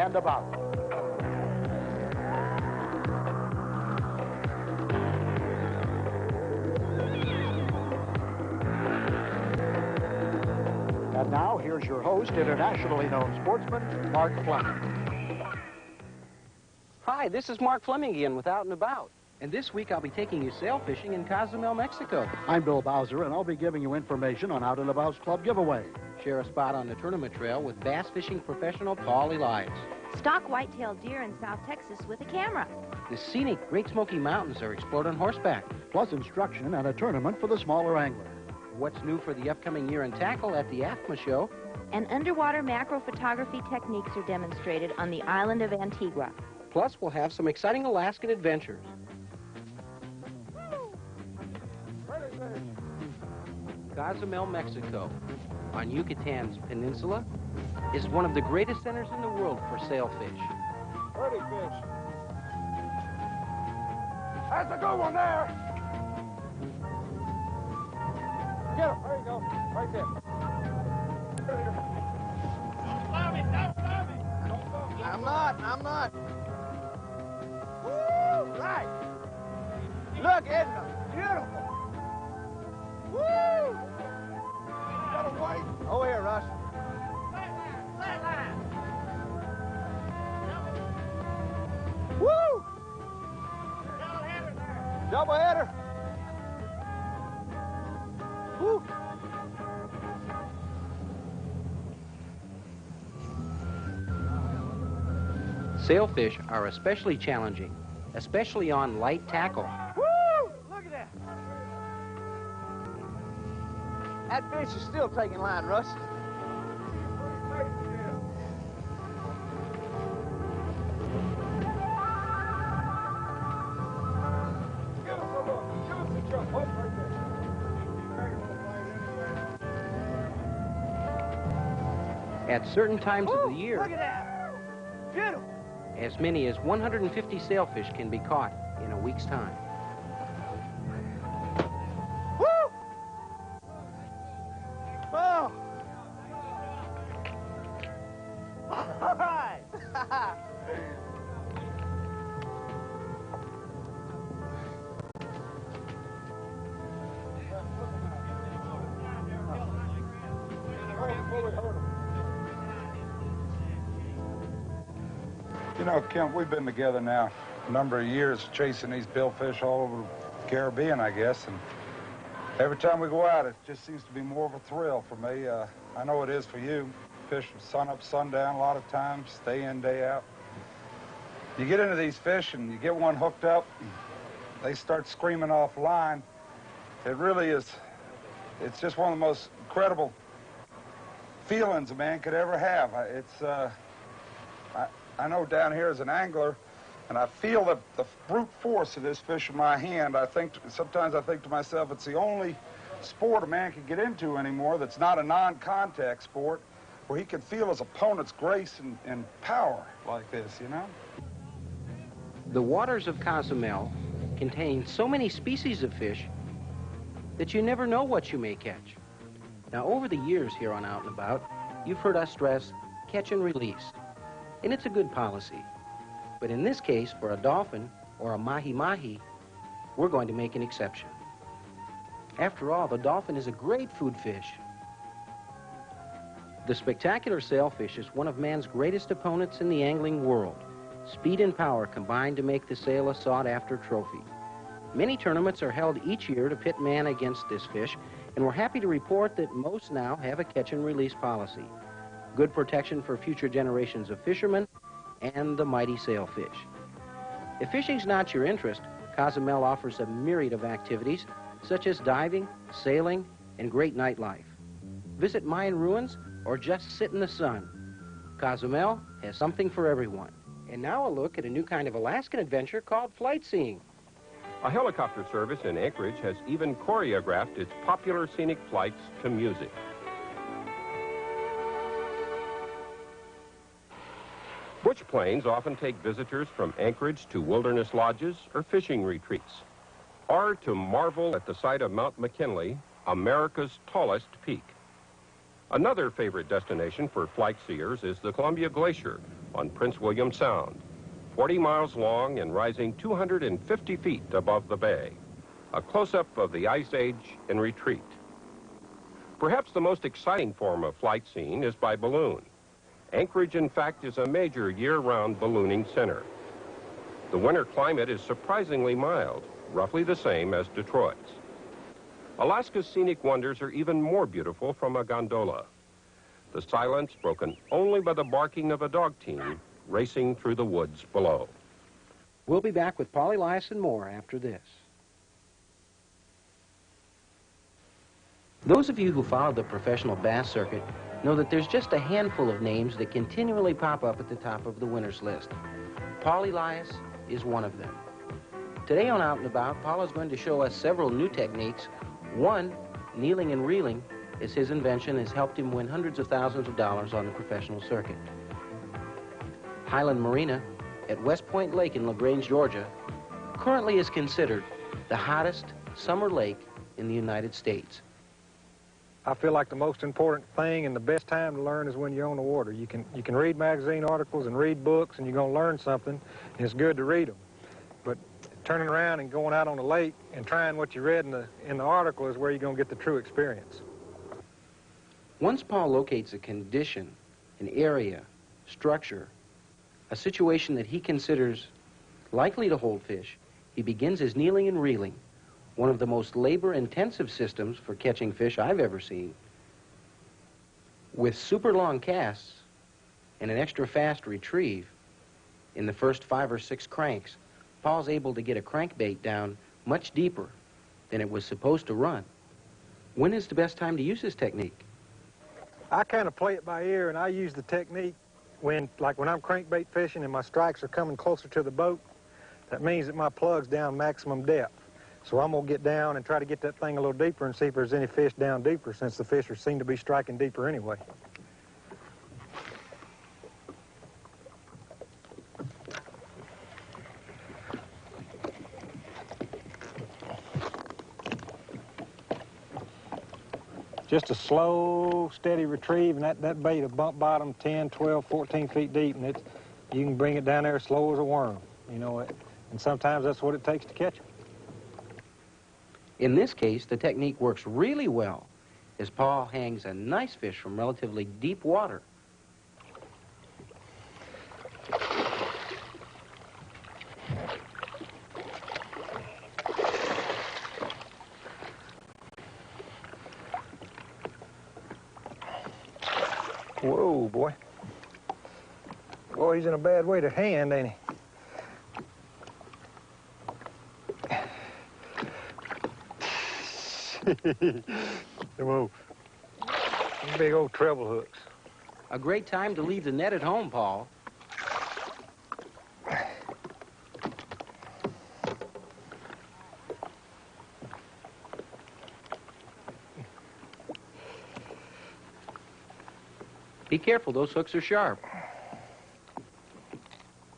and about. And now, here's your host, internationally known sportsman, Mark Fleming. Hi, this is Mark Fleming again with Out and About. And this week I'll be taking you sail fishing in Cozumel, Mexico. I'm Bill Bowser, and I'll be giving you information on Out and About's club giveaway. Share a spot on the tournament trail with bass fishing professional Paul Elias. Stalk white-tailed deer in South Texas with a camera. The scenic Great Smoky Mountains are explored on horseback. Plus instruction and a tournament for the smaller angler. What's new for the upcoming year in tackle at the AFMA show. And underwater macro photography techniques are demonstrated on the island of Antigua. Plus, we'll have some exciting Alaskan adventures. Cozumel, Mexico, on Yucatan's peninsula, is one of the greatest centers in the world for sailfish. Pretty fish. That's a good one there. Get him. There you go. Right there. Don't love it. Don't love it. I'm not. Woo! Right. Look, isn't it beautiful? Woo! Got a white. Over here, Russ. Flat line. Woo! Double header there. Double header. Woo! Sailfish are especially challenging, especially on light tackle. Woo! Look at that. That fish is still taking line, Russ. At certain times of the year, look at that. Beautiful. as many as 150 sailfish can be caught in a week's time. Woo! Oh! All right. You know, Kemp, we've been together now a number of years chasing these billfish all over the Caribbean, I guess, and every time we go out, it just seems to be more of a thrill for me. I know it is for you. Fish from sun up, sundown a lot of times, day in, day out. You get into these fish and you get one hooked up, they start screaming off line. It really is, it's just one of the most incredible feelings a man could ever have. I know down here as an angler, and I feel the brute force of this fish in my hand. Sometimes I think to myself, it's the only sport a man can get into anymore that's not a non-contact sport, where he can feel his opponent's grace and power like this, you know? The waters of Cozumel contain so many species of fish that you never know what you may catch. Now, over the years here on Out and About, you've heard us stress catch and release. And it's a good policy. But in this case, for a dolphin or a mahi-mahi, we're going to make an exception. After all, the dolphin is a great food fish. The spectacular sailfish is one of man's greatest opponents in the angling world. Speed and power combine to make the sail a sought-after trophy. Many tournaments are held each year to pit man against this fish, and we're happy to report that most now have a catch-and-release policy. Good protection for future generations of fishermen and the mighty sailfish. If fishing's not your interest, Cozumel offers a myriad of activities such as diving, sailing, and great nightlife. Visit Mayan ruins or just sit in the sun. Cozumel has something for everyone. And now a look at a new kind of Alaskan adventure called flight seeing. A helicopter service in Anchorage has even choreographed its popular scenic flights to music. Bush planes often take visitors from Anchorage to wilderness lodges or fishing retreats, or to marvel at the sight of Mount McKinley, America's tallest peak. Another favorite destination for flight seers is the Columbia Glacier on Prince William Sound, 40 miles long and rising 250 feet above the bay. A close-up of the Ice Age in retreat. Perhaps the most exciting form of flight seeing is by balloon. Anchorage, in fact, is a major year-round ballooning center. The winter climate is surprisingly mild, roughly the same as Detroit's. Alaska's scenic wonders are even more beautiful from a gondola. The silence broken only by the barking of a dog team racing through the woods below. We'll be back with Paul Elias and more after this. Those of you who follow the professional bass circuit know that there's just a handful of names that continually pop up at the top of the winners list. Paul Elias is one of them. Today on Out and About, Paul is going to show us several new techniques. One, kneeling and reeling, is his invention, has helped him win hundreds of thousands of dollars on the professional circuit. Highland Marina at West Point Lake in LaGrange, Georgia, currently is considered the hottest summer lake in the United States. I feel like the most important thing and the best time to learn is when you're on the water. You can read magazine articles and read books, and you're going to learn something, and it's good to read them. But turning around and going out on the lake and trying what you read in the article is where you're going to get the true experience. Once Paul locates a condition, an area, structure, a situation that he considers likely to hold fish, he begins his kneeling and reeling, one of the most labor-intensive systems for catching fish I've ever seen. With super long casts and an extra fast retrieve, in the first 5 or 6 cranks, Paul's able to get a crankbait down much deeper than it was supposed to run. When is the best time to use this technique? I kind of play it by ear, and I use the technique when I'm crankbait fishing and my strikes are coming closer to the boat. That means that my plug's down maximum depth. So I'm going to get down and try to get that thing a little deeper and see if there's any fish down deeper, since the fish seem to be striking deeper anyway. Just a slow, steady retrieve, and that bait will bump bottom 10, 12, 14 feet deep, and you can bring it down there as slow as a worm, you know, and sometimes that's what it takes to catch them. In this case, the technique works really well as Paul hangs a nice fish from relatively deep water. Whoa, boy. Boy, he's in a bad way to hand, ain't he? Come on. Big old treble hooks. A great time to leave the net at home, Paul. Be careful, those hooks are sharp.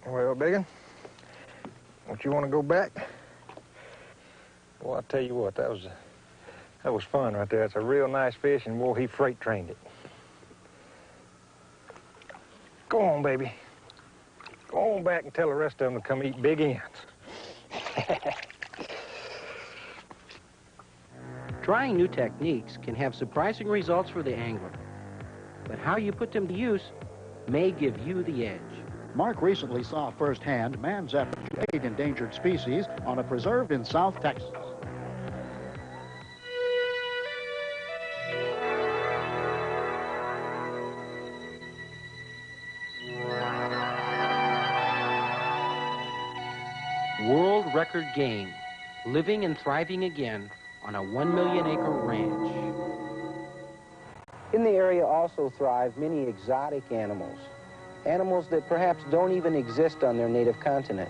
Well, biggin, don't you want to go back? Well, I'll tell you what, that was fun right there. It's a real nice fish, and, boy, he freight trained it. Go on, baby. Go on back and tell the rest of them to come eat big ends. Trying new techniques can have surprising results for the angler, but how you put them to use may give you the edge. Mark recently saw firsthand man's effort to aid endangered species on a preserve in South Texas. World record game, living and thriving again on a 1 million acre ranch. In the area also thrive many exotic animals, animals that perhaps don't even exist on their native continent.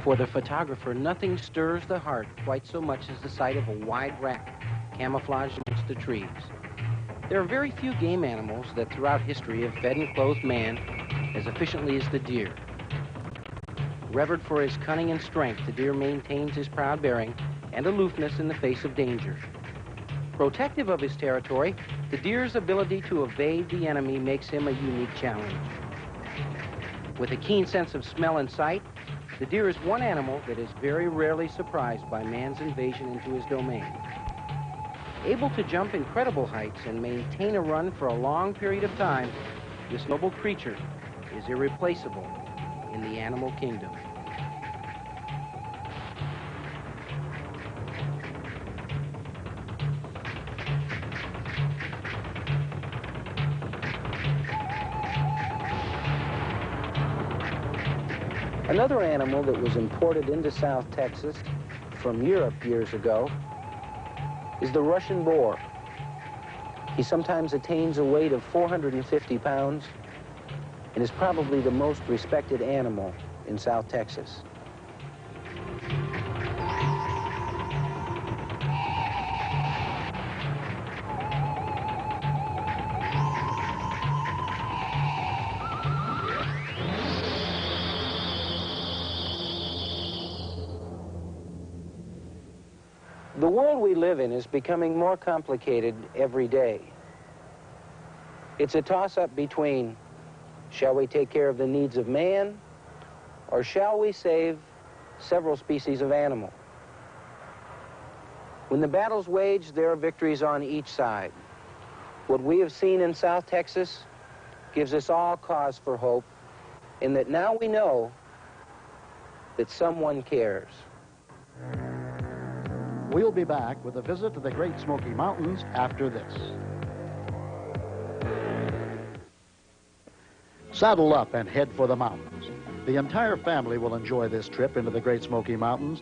For the photographer, nothing stirs the heart quite so much as the sight of a wide rack camouflaged amongst the trees. There are very few game animals that throughout history have fed and clothed man as efficiently as the deer. Revered for his cunning and strength, the deer maintains his proud bearing and aloofness in the face of danger. Protective of his territory, the deer's ability to evade the enemy makes him a unique challenge. With a keen sense of smell and sight, the deer is one animal that is very rarely surprised by man's invasion into his domain. Able to jump incredible heights and maintain a run for a long period of time, this noble creature is irreplaceable in the animal kingdom. Another animal that was imported into South Texas from Europe years ago is the Russian boar. He sometimes attains a weight of 450 pounds and is probably the most respected animal in South Texas. The world we live in is becoming more complicated every day. It's a toss-up between, shall we take care of the needs of man, or shall we save several species of animal? When the battle's waged, there are victories on each side. What we have seen in South Texas gives us all cause for hope, in that now we know that someone cares. We'll be back with a visit to the Great Smoky Mountains after this. Saddle up and head for the mountains. The entire family will enjoy this trip into the Great Smoky Mountains.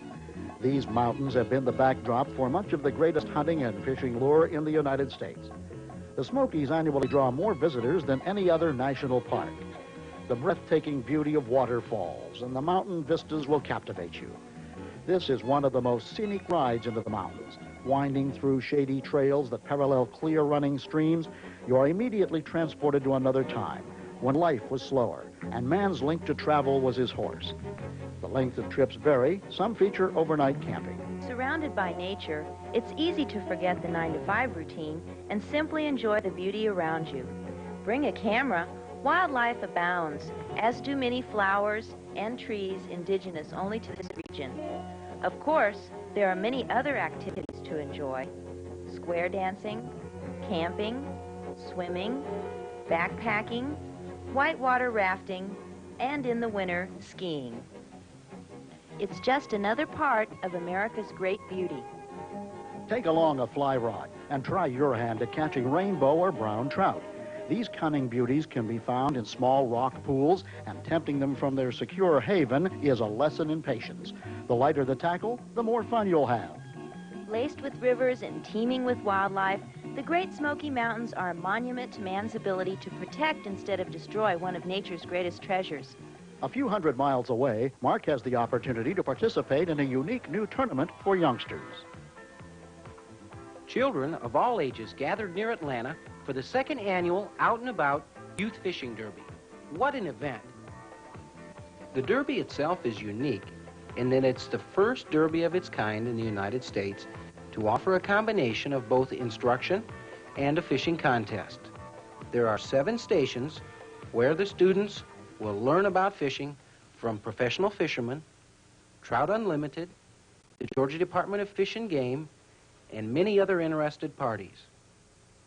These mountains have been the backdrop for much of the greatest hunting and fishing lure in the United States. The Smokies annually draw more visitors than any other national park. The breathtaking beauty of waterfalls and the mountain vistas will captivate you. This is one of the most scenic rides into the mountains. Winding through shady trails that parallel clear running streams, you are immediately transported to another time, when life was slower, and man's link to travel was his horse. The length of trips vary. Some feature overnight camping. Surrounded by nature, it's easy to forget the 9-to-5 routine and simply enjoy the beauty around you. Bring a camera. Wildlife abounds, as do many flowers and trees indigenous only to this region. Of course, there are many other activities to enjoy: square dancing, camping, swimming, backpacking, whitewater rafting, and in the winter, skiing. It's just another part of America's great beauty. Take along a fly rod and try your hand at catching rainbow or brown trout. These cunning beauties can be found in small rock pools, and tempting them from their secure haven is a lesson in patience. The lighter the tackle, the more fun you'll have. Laced with rivers and teeming with wildlife, the Great Smoky Mountains are a monument to man's ability to protect instead of destroy one of nature's greatest treasures. A few hundred miles away, Mark has the opportunity to participate in a unique new tournament for youngsters. Children of all ages gathered near Atlanta for the second annual Out and About Youth Fishing Derby. What an event! The Derby itself is unique in that it's the first derby of its kind in the United States to offer a combination of both instruction and a fishing contest. There are 7 stations where the students will learn about fishing from professional fishermen, Trout Unlimited, the Georgia Department of Fish and Game, and many other interested parties.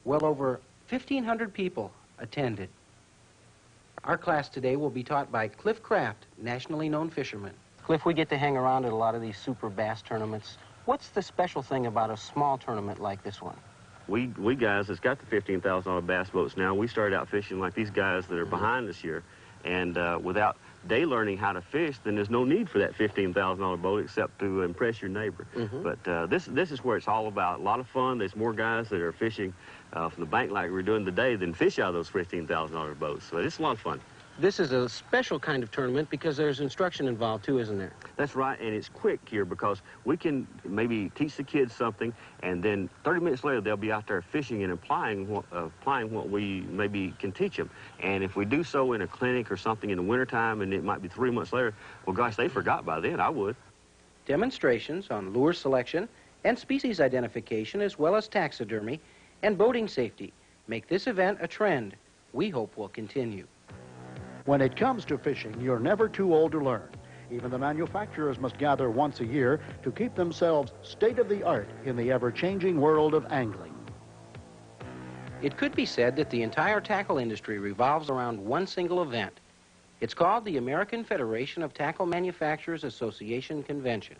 Well over 1,500 people attended. Our class today will be taught by Cliff Kraft, nationally known fisherman. Cliff, we get to hang around at a lot of these super bass tournaments. What's the special thing about a small tournament like this one? We guys that's got the $15,000 bass boats now, we started out fishing like these guys that are behind this year. And without they learning how to fish, then there's no need for that $15,000 boat except to impress your neighbor. But this is where it's all about. A lot of fun. There's more guys that are fishing from the bank like we're doing today than fish out of those $15,000 boats. So it's a lot of fun. This is a special kind of tournament because there's instruction involved too, isn't there? That's right, and it's quick here because we can maybe teach the kids something, and then 30 minutes later they'll be out there fishing and applying what we maybe can teach them. And if we do so in a clinic or something in the wintertime, and it might be 3 months later, well, gosh, they forgot by then. I would. Demonstrations on lure selection and species identification, as well as taxidermy and boating safety, make this event a trend we hope will continue. When it comes to fishing, you're never too old to learn. Even the manufacturers must gather once a year to keep themselves state-of-the-art in the ever-changing world of angling. It could be said that the entire tackle industry revolves around one single event. It's called the American Federation of Tackle Manufacturers Association Convention.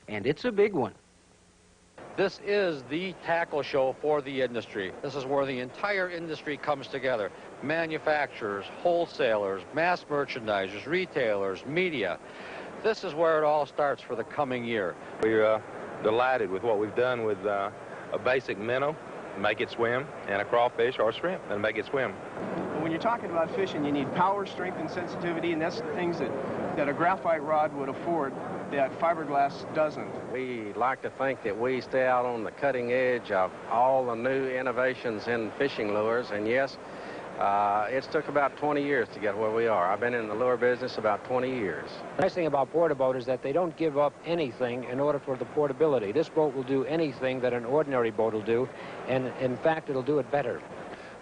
And it's a big one. This is the tackle show for the industry. This is where the entire industry comes together. Manufacturers, wholesalers, mass merchandisers, retailers, media. This is where it all starts for the coming year. We're delighted with what we've done with a basic minnow, make it swim, and a crawfish or shrimp, and make it swim. When you're talking about fishing, you need power, strength, and sensitivity, and that's the things that a graphite rod would afford that fiberglass doesn't. We like to think that we stay out on the cutting edge of all the new innovations in fishing lures, and yes, it's took about 20 years to get where we are. I've been in the lure business about 20 years. The nice thing about Portaboat is that they don't give up anything in order for the portability. This boat will do anything that an ordinary boat will do, and in fact, it'll do it better.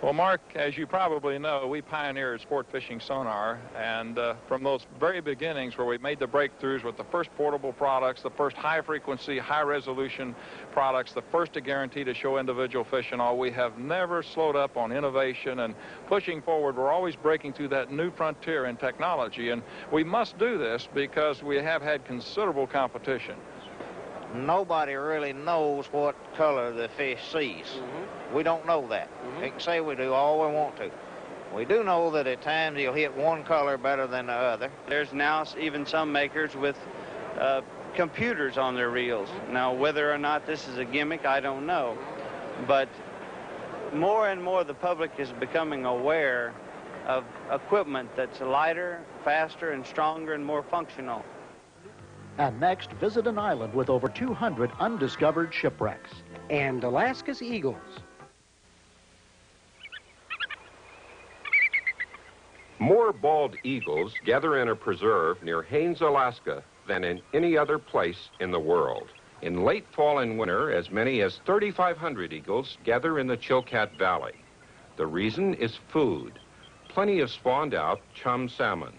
Well, Mark, as you probably know, we pioneered sport fishing sonar, and from those very beginnings where we made the breakthroughs with the first portable products, the first high-frequency, high-resolution products, the first to guarantee to show individual fish and all, we have never slowed up on innovation and pushing forward. We're always breaking through that new frontier in technology, and we must do this because we have had considerable competition. Nobody really knows what color the fish sees. We don't know that. We can say we do all we want to. We do know that at times he'll hit one color better than the other. There's now even some makers with computers on their reels. Now, whether or not this is a gimmick, I don't know. But more and more the public is becoming aware of equipment that's lighter, faster, and stronger and more functional. And next, visit an island with over 200 undiscovered shipwrecks. And Alaska's eagles. More bald eagles gather in a preserve near Haines, Alaska, than in any other place in the world. In late fall and winter, as many as 3,500 eagles gather in the Chilkat Valley. The reason is food. Plenty of spawned out chum salmon.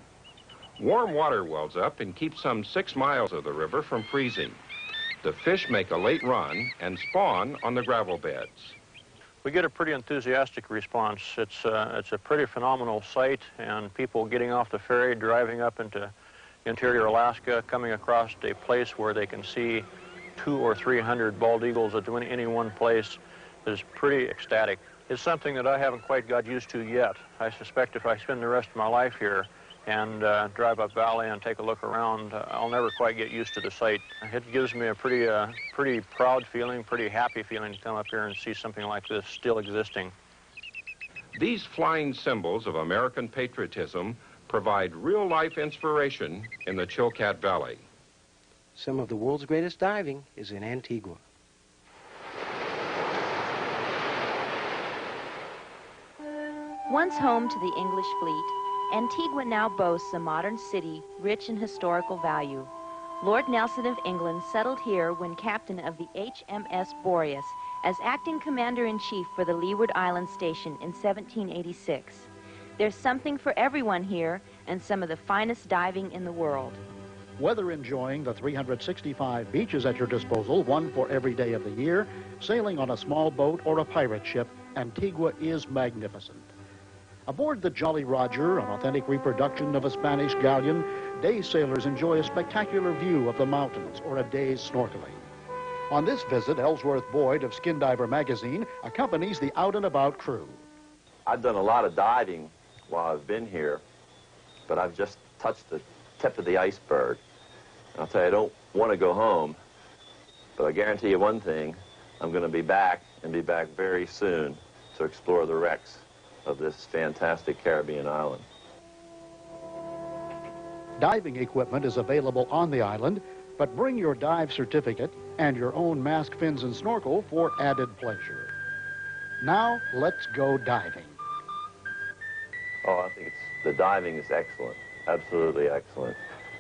Warm water wells up and keeps some 6 miles of the river from freezing. The fish make a late run and spawn on the gravel beds. We get a pretty enthusiastic response. It's a pretty phenomenal sight, and people getting off the ferry, driving up into interior Alaska, coming across a place where they can see 200 or 300 bald eagles at any one place is pretty ecstatic. It's something that I haven't quite got used to yet. I suspect if I spend the rest of my life here and drive up valley and take a look around, I'll never quite get used to the sight. It gives me a pretty proud feeling, pretty happy feeling to come up here and see something like this still existing. These flying symbols of American patriotism provide real-life inspiration in the Chilkat Valley. Some of the world's greatest diving is in Antigua. Once home to the English fleet, Antigua now boasts a modern city rich in historical value. Lord Nelson of England settled here when captain of the HMS Boreas as acting commander-in-chief for the Leeward Island Station in 1786. There's something for everyone here and some of the finest diving in the world. Whether enjoying the 365 beaches at your disposal, one for every day of the year, sailing on a small boat or a pirate ship, Antigua is magnificent. Aboard the Jolly Roger, an authentic reproduction of a Spanish galleon, day sailors enjoy a spectacular view of the mountains or a day's snorkeling. On this visit, Ellsworth Boyd of Skin Diver magazine accompanies the out-and-about crew. I've done a lot of diving while I've been here, but I've just touched the tip of the iceberg. I'll tell you, I don't want to go home, but I guarantee you one thing, I'm going to be back, and be back very soon to explore the wrecks of this fantastic Caribbean island. Diving equipment is available on the island, but bring your dive certificate and your own mask, fins, and snorkel for added pleasure. Now, let's go diving. Oh, I think the diving is excellent. Absolutely excellent.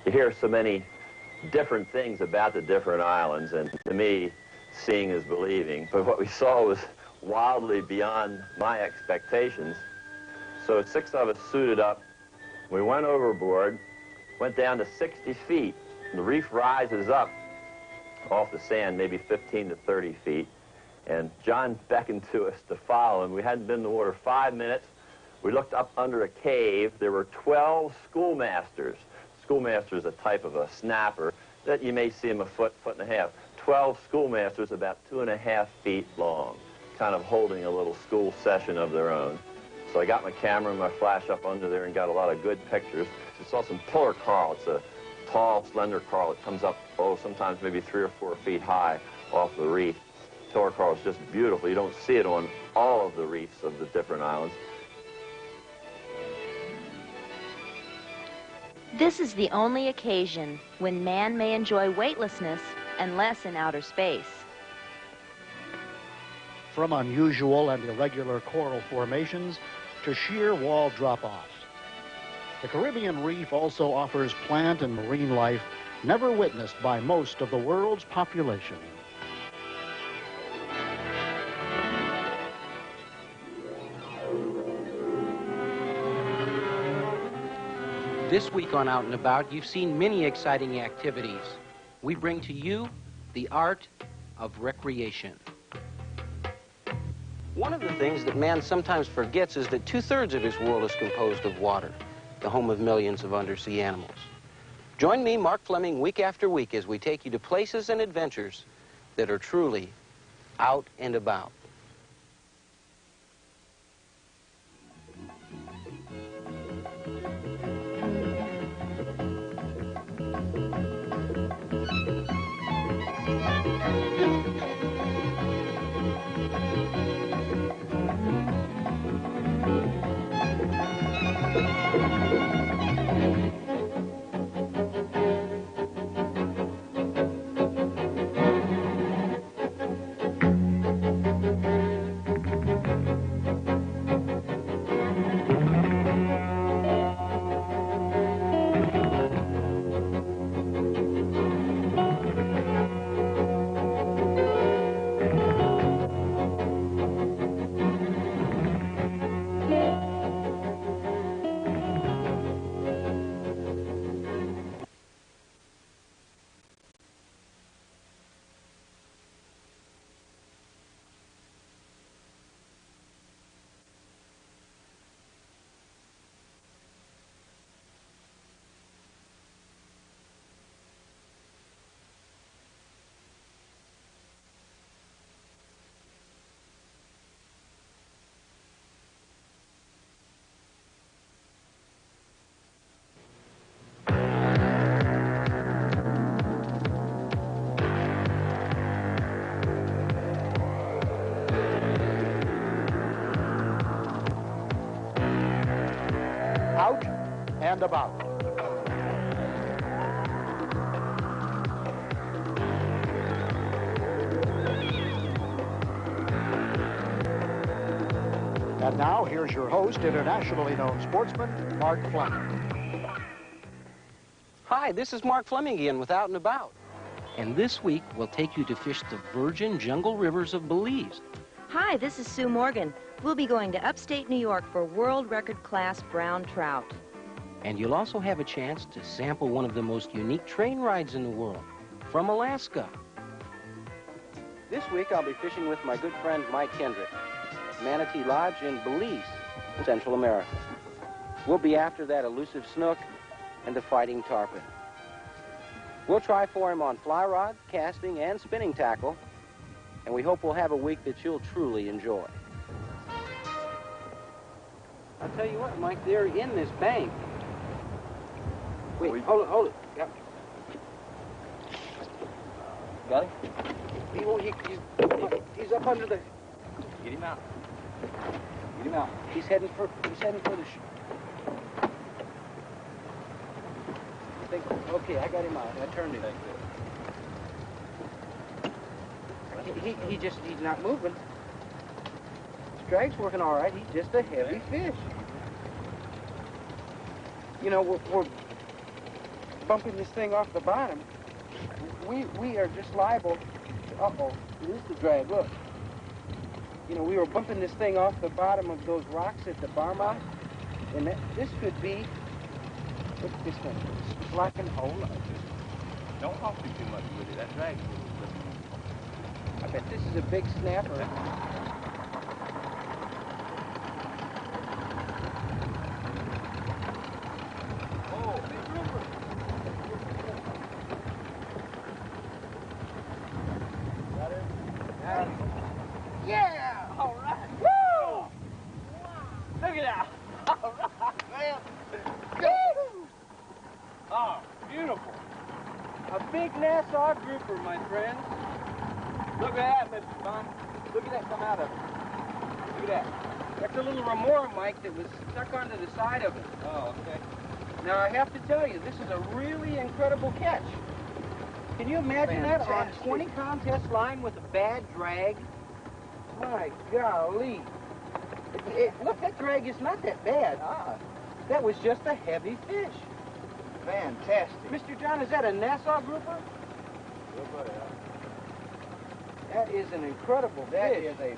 You hear so many different things about the different islands, and to me, seeing is believing. But what we saw was wildly beyond my expectations. So 6 of us suited up. We went overboard, went down to 60 feet. The reef rises up off the sand, maybe 15 to 30 feet. And John beckoned to us to follow him. We hadn't been in the water 5 minutes. We looked up under a cave. There were 12 schoolmasters. Schoolmaster is a type of a snapper that you may see him a foot, foot and a half. 12 schoolmasters about 2.5 feet long, kind of holding a little school session of their own. So I got my camera and my flash up under there and got a lot of good pictures. I saw some pillar coral. It's a tall, slender coral. It comes up, oh, sometimes maybe 3 or 4 feet high off the reef. Pillar coral is just beautiful. You don't see it on all of the reefs of the different islands. This is the only occasion when man may enjoy weightlessness and less in outer space. From unusual and irregular coral formations to sheer wall drop-offs, the Caribbean Reef also offers plant and marine life never witnessed by most of the world's population. This week on Out and About, you've seen many exciting activities. We bring to you the art of recreation. One of the things that man sometimes forgets is that 2/3 of his world is composed of water, the home of millions of undersea animals. Join me, Mark Fleming, week after week as we take you to places and adventures that are truly out and about. Out and about. And now, here's your host, internationally known sportsman, Mark Fleming. Hi, this is Mark Fleming again with Out and About. And this week, we'll take you to fish the virgin jungle rivers of Belize. Hi, this is Sue Morgan. We'll be going to upstate New York for world record class brown trout. And you'll also have a chance to sample one of the most unique train rides in the world, from Alaska. This week, I'll be fishing with my good friend Mike Kendrick, Manatee Lodge in Belize, Central America. We'll be after that elusive snook and the fighting tarpon. We'll try for him on fly rod, casting, and spinning tackle, and we hope we'll have a week that you'll truly enjoy. I'll tell you what, Mike, they're in this bank. Wait, hold it. Yep. Got him? He's up under the... Get him out. Get him out. He's heading for the... think, okay, I got him out. I turned him. He's not moving. His drag's working all right. He's just a heavy fish. You know, we're bumping this thing off the bottom. We are just liable to, uh-oh, it is the drag, look. You know, we were bumping this thing off the bottom of those rocks at the bar mouth, and this could be, look at this thing, it's blocking a hole. Don't hop too much with it, that drag. I bet this is a big snapper. Oh, big grouper. Got it? Got it. Yeah! All right. Woo! Look at that. All right, man. Woo! Oh, beautiful. A big Nassau grouper, my friends. Look at that, Mr. Bum. Look at that come out of it. Look at that. That's a little remora, Mike, that was stuck onto the side of it. Oh, okay. Now, I have to tell you, this is a really incredible catch. Can you imagine that on 20 contest line with a bad drag? My golly. Look, that drag is not that bad. That was just a heavy fish. Fantastic. Mr. John, is that a Nassau grouper? That is an incredible fish. That is a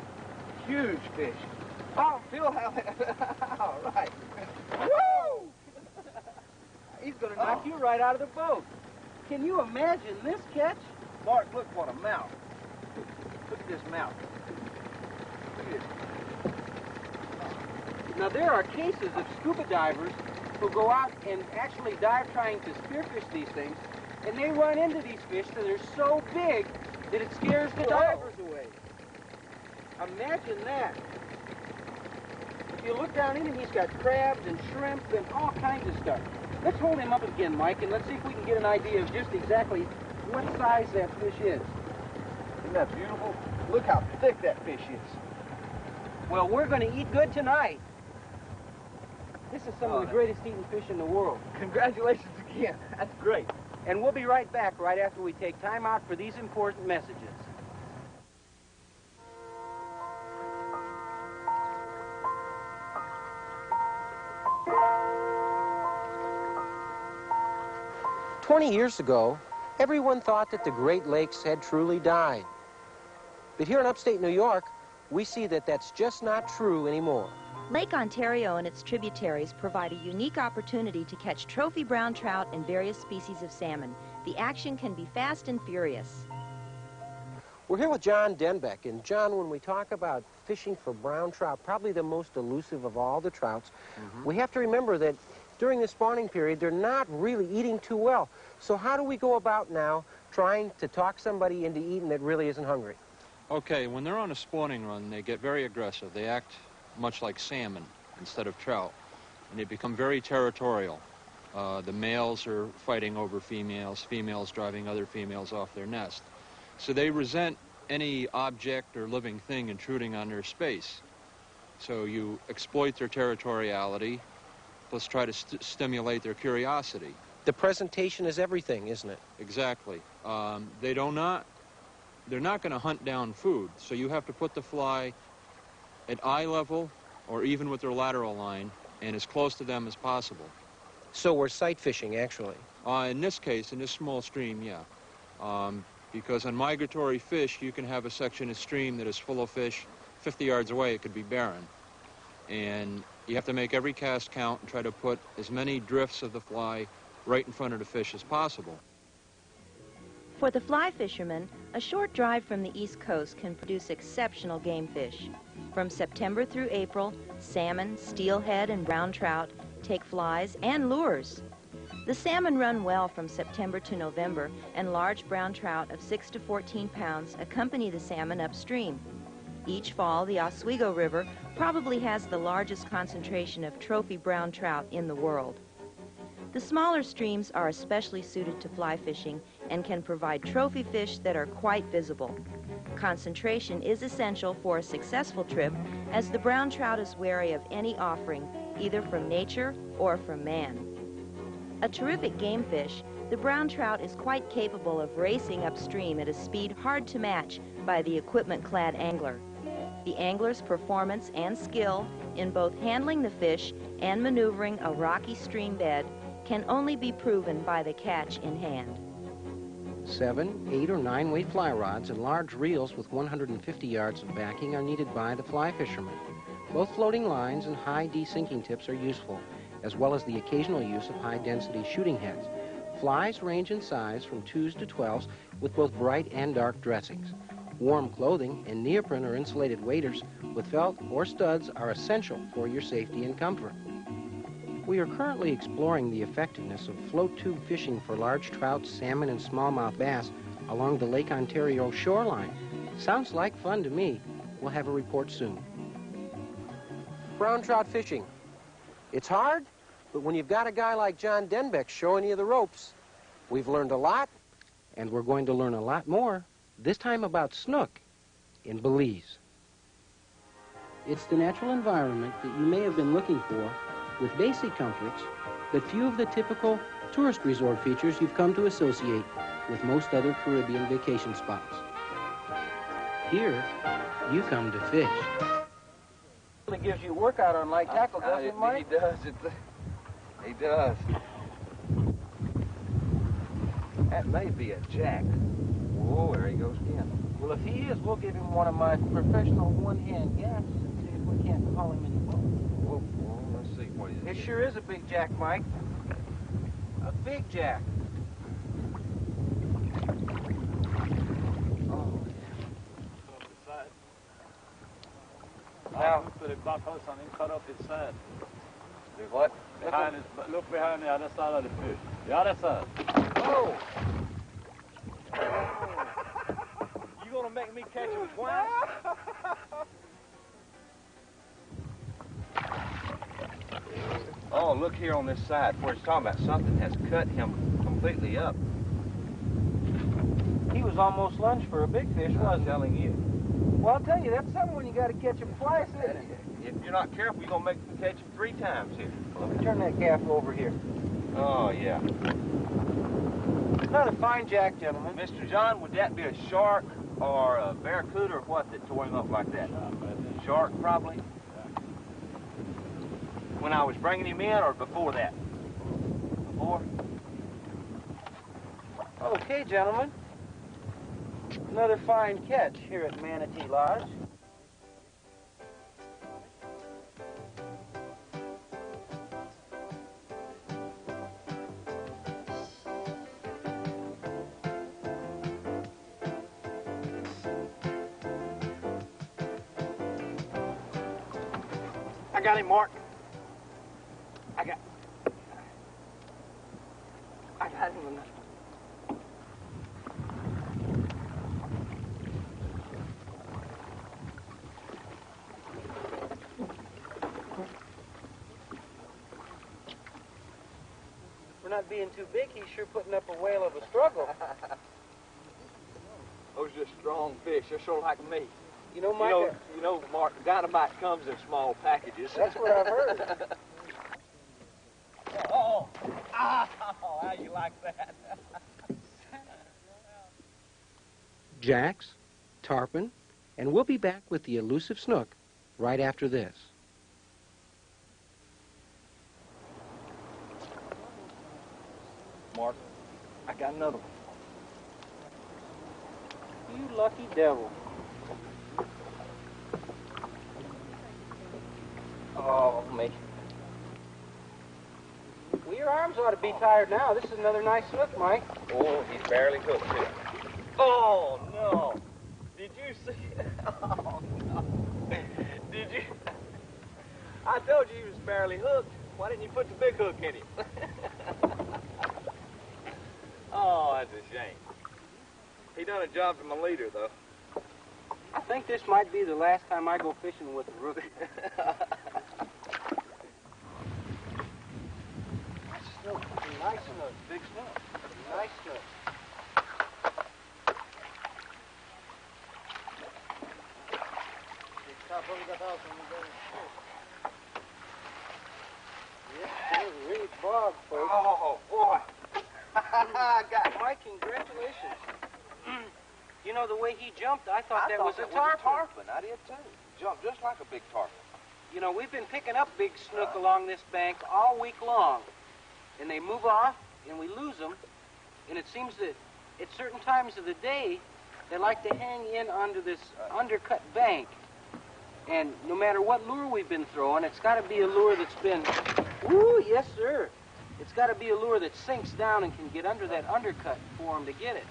huge fish. Oh, Phil, how... All right. Woo! He's going to knock you right out of the boat. Can you imagine this catch? Mark, look what a mouth. Look at this mouth. Look at this. Now, there are cases of scuba divers who go out and actually dive trying to spearfish these things, and they run into these fish that are so big that it scares the divers away. Imagine that. If you look down in it, he's got crabs and shrimp and all kinds of stuff. Let's hold him up again, Mike, and let's see if we can get an idea of just exactly what size that fish is. Isn't that beautiful? Look how thick that fish is. Well, we're going to eat good tonight. This is some of the greatest eating fish in the world. Congratulations again. That's great. And we'll be right back right after we take time out for these important messages. "20 years ago, everyone thought that the Great Lakes had truly died. But here in upstate New York, we see that that's just not true anymore. Lake Ontario and its tributaries provide a unique opportunity to catch trophy brown trout and various species of salmon. The action can be fast and furious. We're here with John Denbeck, and John, when we talk about fishing for brown trout, probably the most elusive of all the trouts, we have to remember that during the spawning period, they're not really eating too well. So how do we go about now trying to talk somebody into eating that really isn't hungry? Okay, when they're on a spawning run, they get very aggressive. They act much like salmon instead of trout, and they become very territorial. The males are fighting over females, females driving other females off their nest. So they resent any object or living thing intruding on their space. So you exploit their territoriality, plus try to stimulate their curiosity. The presentation is everything, isn't it? Exactly. They're not going to hunt down food, so you have to put the fly at eye level or even with their lateral line and as close to them as possible. So we're sight fishing, actually? In this case, in this small stream, yeah. Because on migratory fish, you can have a section of stream that is full of fish. 50 yards away, it could be barren. And you have to make every cast count and try to put as many drifts of the fly right in front of the fish as possible. For the fly fishermen, a short drive from the East Coast can produce exceptional game fish. From September through April, salmon, steelhead, and brown trout take flies and lures. The salmon run well from September to November, and large brown trout of 6 to 14 pounds accompany the salmon upstream. Each fall, the Oswego River probably has the largest concentration of trophy brown trout in the world. The smaller streams are especially suited to fly fishing and can provide trophy fish that are quite visible. Concentration is essential for a successful trip, as the brown trout is wary of any offering, either from nature or from man. A terrific game fish, the brown trout is quite capable of racing upstream at a speed hard to match by the equipment-clad angler. The angler's performance and skill in both handling the fish and maneuvering a rocky stream bed can only be proven by the catch in hand. 7, 8, or 9-weight fly rods and large reels with 150 yards of backing are needed by the fly fishermen. Both floating lines and high desinking tips are useful, as well as the occasional use of high-density shooting heads. Flies range in size from 2s to 12s with both bright and dark dressings. Warm clothing and neoprene or insulated waders with felt or studs are essential for your safety and comfort. We are currently exploring the effectiveness of float tube fishing for large trout, salmon, and smallmouth bass along the Lake Ontario shoreline. Sounds like fun to me. We'll have a report soon. Brown trout fishing. It's hard, but when you've got a guy like John Denbeck showing you the ropes, we've learned a lot. And we're going to learn a lot more, this time about snook in Belize. It's the natural environment that you may have been looking for, with basic comforts, but few of the typical tourist resort features you've come to associate with most other Caribbean vacation spots. Here, you come to fish. It gives you a workout on light tackle, doesn't it, Mike? He does. He does. That may be a jack. Whoa, there he goes again. Well, if he is, we'll give him one of my professional one-hand gaps and see if we can't haul him in the boat. Whoa, let's see what he is. It sure is a big jack, Mike. A big jack. Now, put a block house on him, cut off his side. Do what? Behind his, look behind the other side of the fish. The other side. Oh! You gonna make me catch him twice? Oh, look here on this side where it's talking about something has cut him completely up. He was almost lunch for a big fish, wasn't I'm telling you. Well, I'll tell you, that's something when you got to catch him twice, isn't it? If you're not careful, you're going to make him catch him 3 times here. Let me turn that gaff over here. Oh, yeah. Another fine jack, gentlemen. Mr. John, would that be a shark or a barracuda or what that tore him up like that? Shark, probably. When I was bringing him in or before that? Before? Okay, gentlemen. Another fine catch here at Manatee Lodge. I got him, Mark. I got him on this one. Not being too big, he's sure putting up a whale of a struggle. Those are just strong fish. They're sort of like me. You know, Mike. You know, Mark, dynamite comes in small packages. That's what I've heard. Oh, how you like that? Jacks, tarpon, and we'll be back with the elusive snook right after this. Mark, I got another one. You lucky devil. Oh, me. Well, your arms ought to be tired now. This is another nice snook, Mike. Oh, he's barely hooked, too. Oh, no. Did you see? Oh, no. Did you? I told you he was barely hooked. Why didn't you put the big hook in him? Oh, that's a shame. He done a job for my leader, though. I think this might be the last time I go fishing with a rookie. Snook. Nice snook. Big snook. Nice snook. Yes, really bog, folks. Oh, boy. Mike, congratulations. You know, the way he jumped, I thought that was a tarpon. I did, too. Jumped just like a big tarpon. You know, we've been picking up big snook along this bank all week long. And they move off, and we lose them. And it seems that at certain times of the day, they like to hang in onto this undercut bank. And no matter what lure we've been throwing, it's got to be a lure that's been... Woo, yes, sir. It's got to be a lure that sinks down and can get under that undercut for them to get it.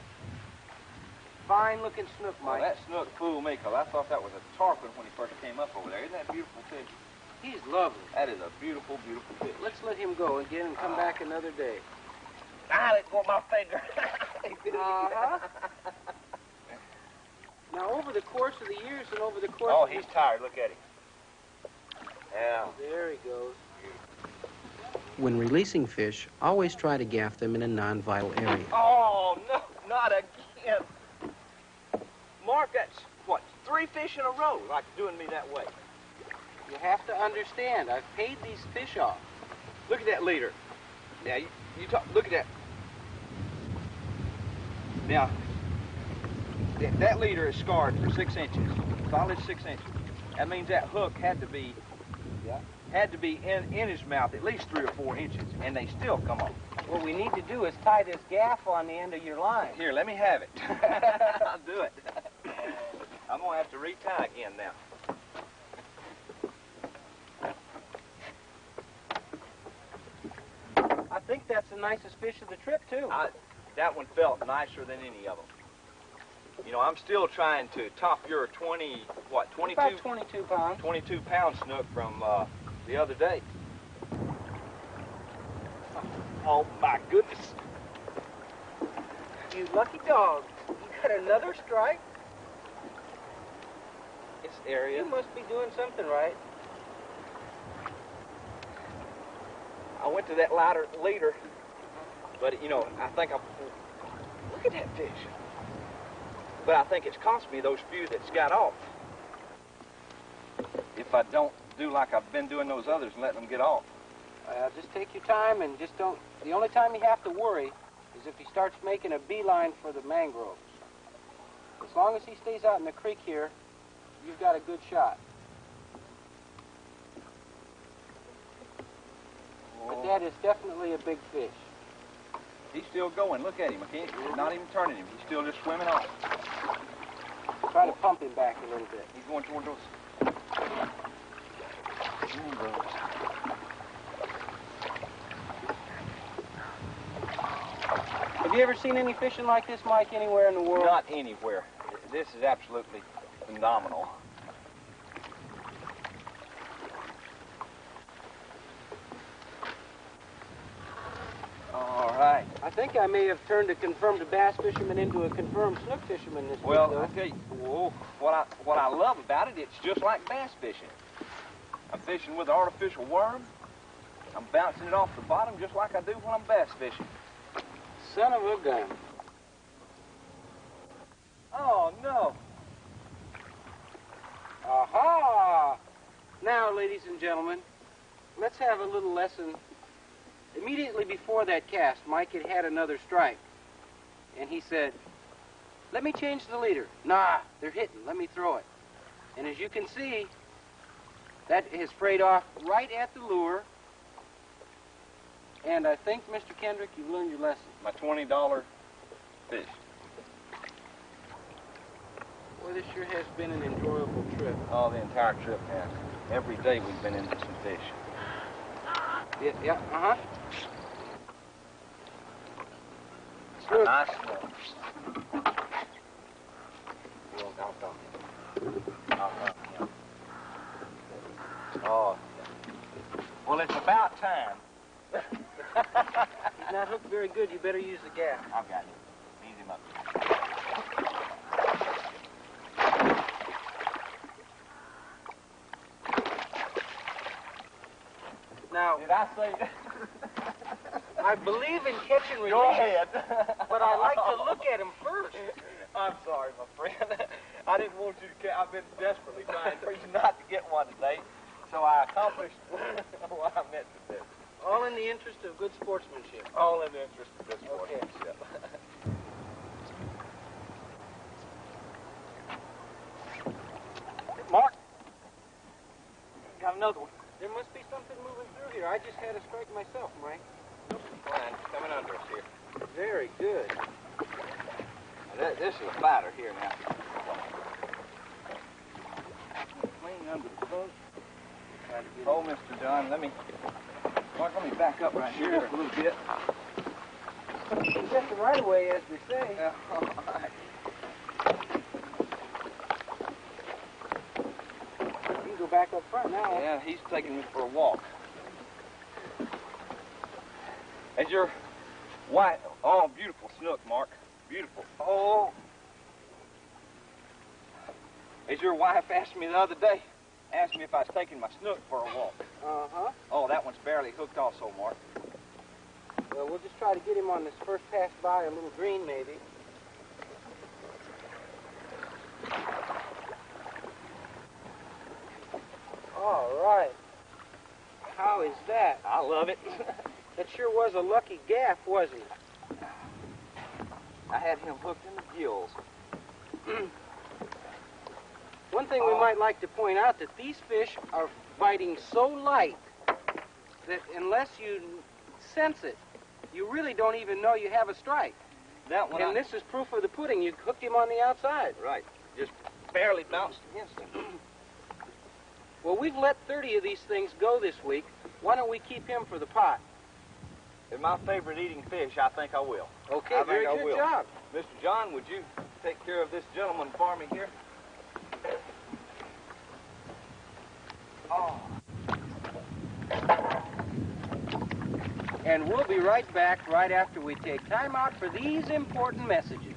Fine-looking snook, Mike. Well, that snook fooled me, because I thought that was a tarpon when he first came up over there. Isn't that a beautiful fish? He's lovely. That is a beautiful, beautiful fish. Let's let him go again and come back another day. Ah, let go of my finger. Uh-huh. Now, over the course of the years and over the course Oh, of he's tired. Look at him. Yeah. There he goes. When releasing fish, always try to gaff them in a non-vital area. Oh, no, not again. Mark, that's, what, 3 fish in a row, like doing me that way. You have to understand, I've paid these fish off. Look at that leader. Now, you talk, look at that. Now, that leader is scarred for 6 inches, solid 6 inches. That means that hook had to be in his mouth at least 3 or 4 inches, and they still come off. What we need to do is tie this gaff on the end of your line. Here, let me have it. I'll do it. I'm going to have to retie again now. I think that's the nicest fish of the trip, too. That one felt nicer than any of them. You know, I'm still trying to top your 22? About 22 pounds. 22-pound snook from the other day. Oh, my goodness. You lucky dog. You got another strike? This area. You must be doing something right. I went to that lighter leader, but, you know, I think look at that fish. But I think it's cost me those few that's got off. If I don't do like I've been doing those others and let them get off. Just take your time and just don't... The only time you have to worry is if he starts making a beeline for the mangroves. As long as he stays out in the creek here, you've got a good shot. But that is definitely a big fish. He's still going. Look at him. I can't, not even turning him. He's still just swimming off. Try to pump him back a little bit. He's going toward those. Have you ever seen any fishing like this, Mike, anywhere in the world? Not anywhere. This is absolutely phenomenal. All right. I think I may have turned a confirmed bass fisherman into a confirmed snook fisherman this week, Well, though. I tell you, what I love about it, it's just like bass fishing. I'm fishing with an artificial worm. I'm bouncing it off the bottom just like I do when I'm bass fishing. Son of a gun. Oh, no. Aha! Now, ladies and gentlemen, let's have a little lesson. Immediately before that cast, Mike had had another strike. And he said, let me change the leader. Nah, they're hitting. Let me throw it. And as you can see, that has frayed off right at the lure. And I think, Mr. Kendrick, you've learned your lesson. My $20 fish. Boy, this sure has been an enjoyable trip. Oh, the entire trip has. Every day we've been into some fish. Yeah, uh-huh. A nice one. Oh, well, it's about time. He's not hooked very good. You better use the gaff. I've got him. Ease him up. Now, did I say? I believe in catch and release. Go ahead. But I like to look at him first. I'm sorry, my friend. I didn't want you to. I've been desperately trying for you not to get one today, so I accomplished what I meant to do. All in the interest of good sportsmanship. All in the interest of good sportsmanship. Mark, got another one. There must be something moving through here. I just had a strike myself, Mike. Fine, coming under us here. Very good. This is a fighter here now. Clean under the boat. Oh, Mr. John, Mark, let me back up right here just a little bit. You got the right of way, as they say. Yeah, all right. You can go back up front now. Yeah, he's taking me for a walk. As your white, oh, beautiful snook, Mark. Beautiful. Oh. As your wife asked me the other day, asked me if I was taking my snook for a walk. Uh-huh. Oh, that one's barely hooked also, Mark. Well, we'll just try to get him on this first pass by, a little green, maybe. All right. How is that? I love it. That sure was a lucky gaff, wasn't it? I had him hooked in the gills. One thing we might like to point out, that these fish are biting so light that unless you sense it, you really don't even know you have a strike. That one. And this is proof of the pudding. You hooked him on the outside. Right. Just barely bounced against him. Well, we've let 30 of these things go this week. Why don't we keep him for the pot? If my favorite eating fish, I think I will. Okay, very good job. Mr. John, would you take care of this gentleman for me here? Oh. And we'll be right back right after we take time out for these important messages.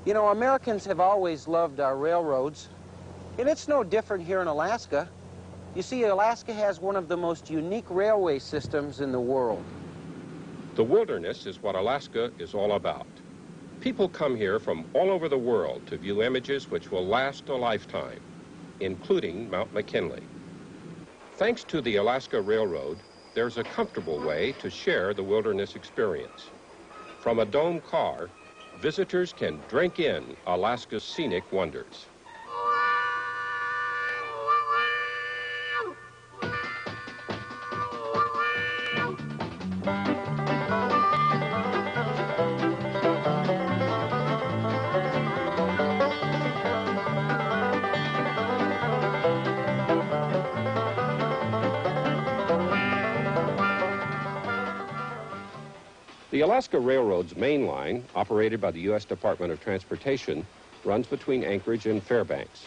You know, Americans have always loved our railroads, and it's no different here in Alaska. You see, Alaska has one of the most unique railway systems in the world. The wilderness is what Alaska is all about. People come here from all over the world to view images which will last a lifetime, including Mount McKinley. Thanks to the Alaska Railroad, there's a comfortable way to share the wilderness experience. From a dome car, visitors can drink in Alaska's scenic wonders. The Alaska Railroad's main line, operated by the U.S. Department of Transportation, runs between Anchorage and Fairbanks.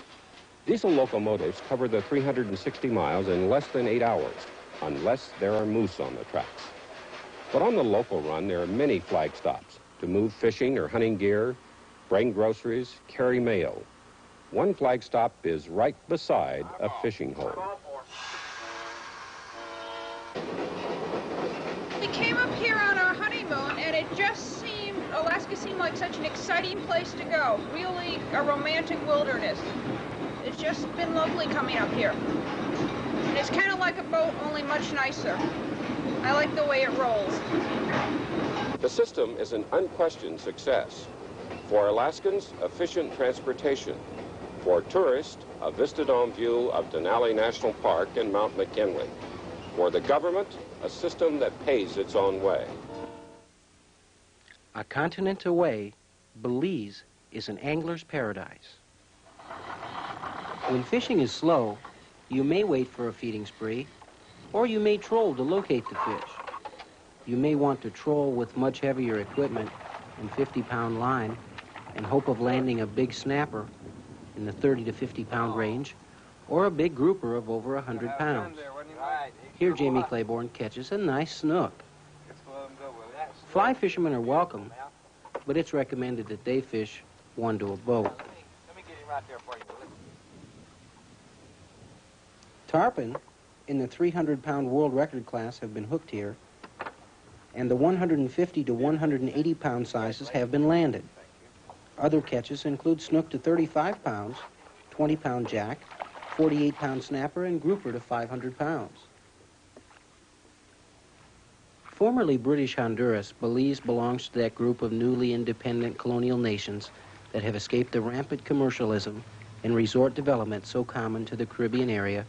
Diesel locomotives cover the 360 miles in less than 8 hours, unless there are moose on the tracks. But on the local run, there are many flag stops to move fishing or hunting gear, bring groceries, carry mail. One flag stop is right beside a fishing hole. We came up here on our honeymoon, and it just seemed, Alaska seemed like such an exciting place to go. Really a romantic wilderness. It's just been lovely coming up here. And it's kind of like a boat, only much nicer. I like the way it rolls. The system is an unquestioned success. For Alaskans, efficient transportation. For tourists, a vista-dome view of Denali National Park and Mount McKinley. For the government, a system that pays its own way. A continent away, Belize is an angler's paradise. When fishing is slow, you may wait for a feeding spree, or you may troll to locate the fish. You may want to troll with much heavier equipment and 50-pound line and hope of landing a big snapper in the 30 to 50-pound range, or a big grouper of over 100 pounds. Here Jamie Claiborne catches a nice snook. Fly fishermen are welcome, but it's recommended that they fish one to a boat. Let me get him right there for you, Willie. Tarpon in the 300-pound world record class have been hooked here, and the 150 to 180-pound sizes have been landed. Other catches include snook to 35 pounds, 20-pound jack, 48-pound snapper, and grouper to 500 pounds. Formerly British Honduras, Belize belongs to that group of newly independent colonial nations that have escaped the rampant commercialism and resort development so common to the Caribbean area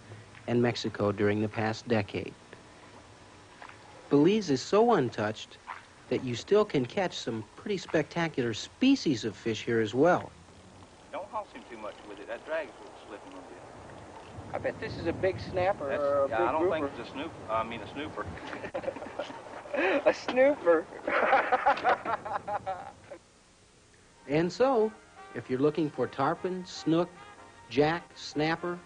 and Mexico during the past decade. Belize is so untouched that you still can catch some pretty spectacular species of fish here as well. Don't hoss him too much with it. That drag's slipping a little bit. I bet this is a big snapper or a big I don't grouper. think it's a snooper. I mean a snooper. A snooper. And so, if you're looking for tarpon, snook, jack, snapper,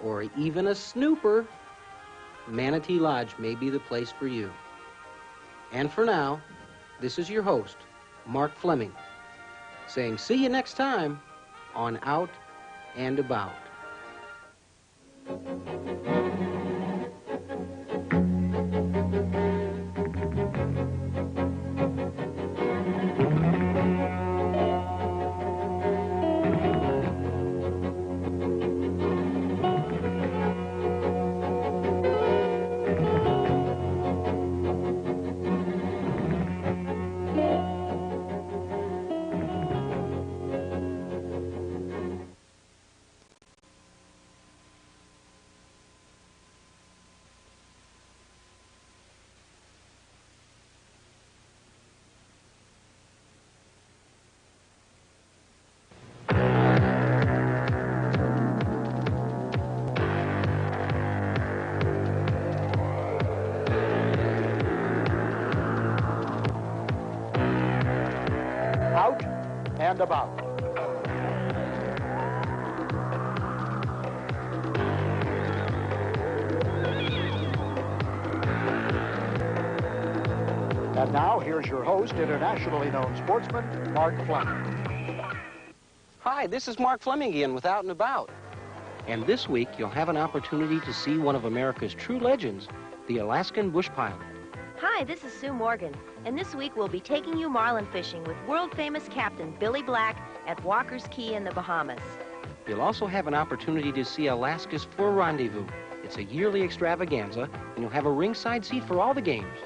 or even a snooper, Manatee Lodge may be the place for you. And for now, this is your host, Mark Fleming, saying see you next time on Out and About. Out and About. And now, here's your host, internationally known sportsman, Mark Fleming. Hi, this is Mark Fleming again with Out and About. And this week, you'll have an opportunity to see one of America's true legends, the Alaskan bush pilot. Hi, this is Sue Morgan, and this week we'll be taking you marlin fishing with world-famous Captain Billy Black at Walker's Key in the Bahamas. You'll also have an opportunity to see Alaska's Fur Rendezvous. It's a yearly extravaganza, and you'll have a ringside seat for all the games.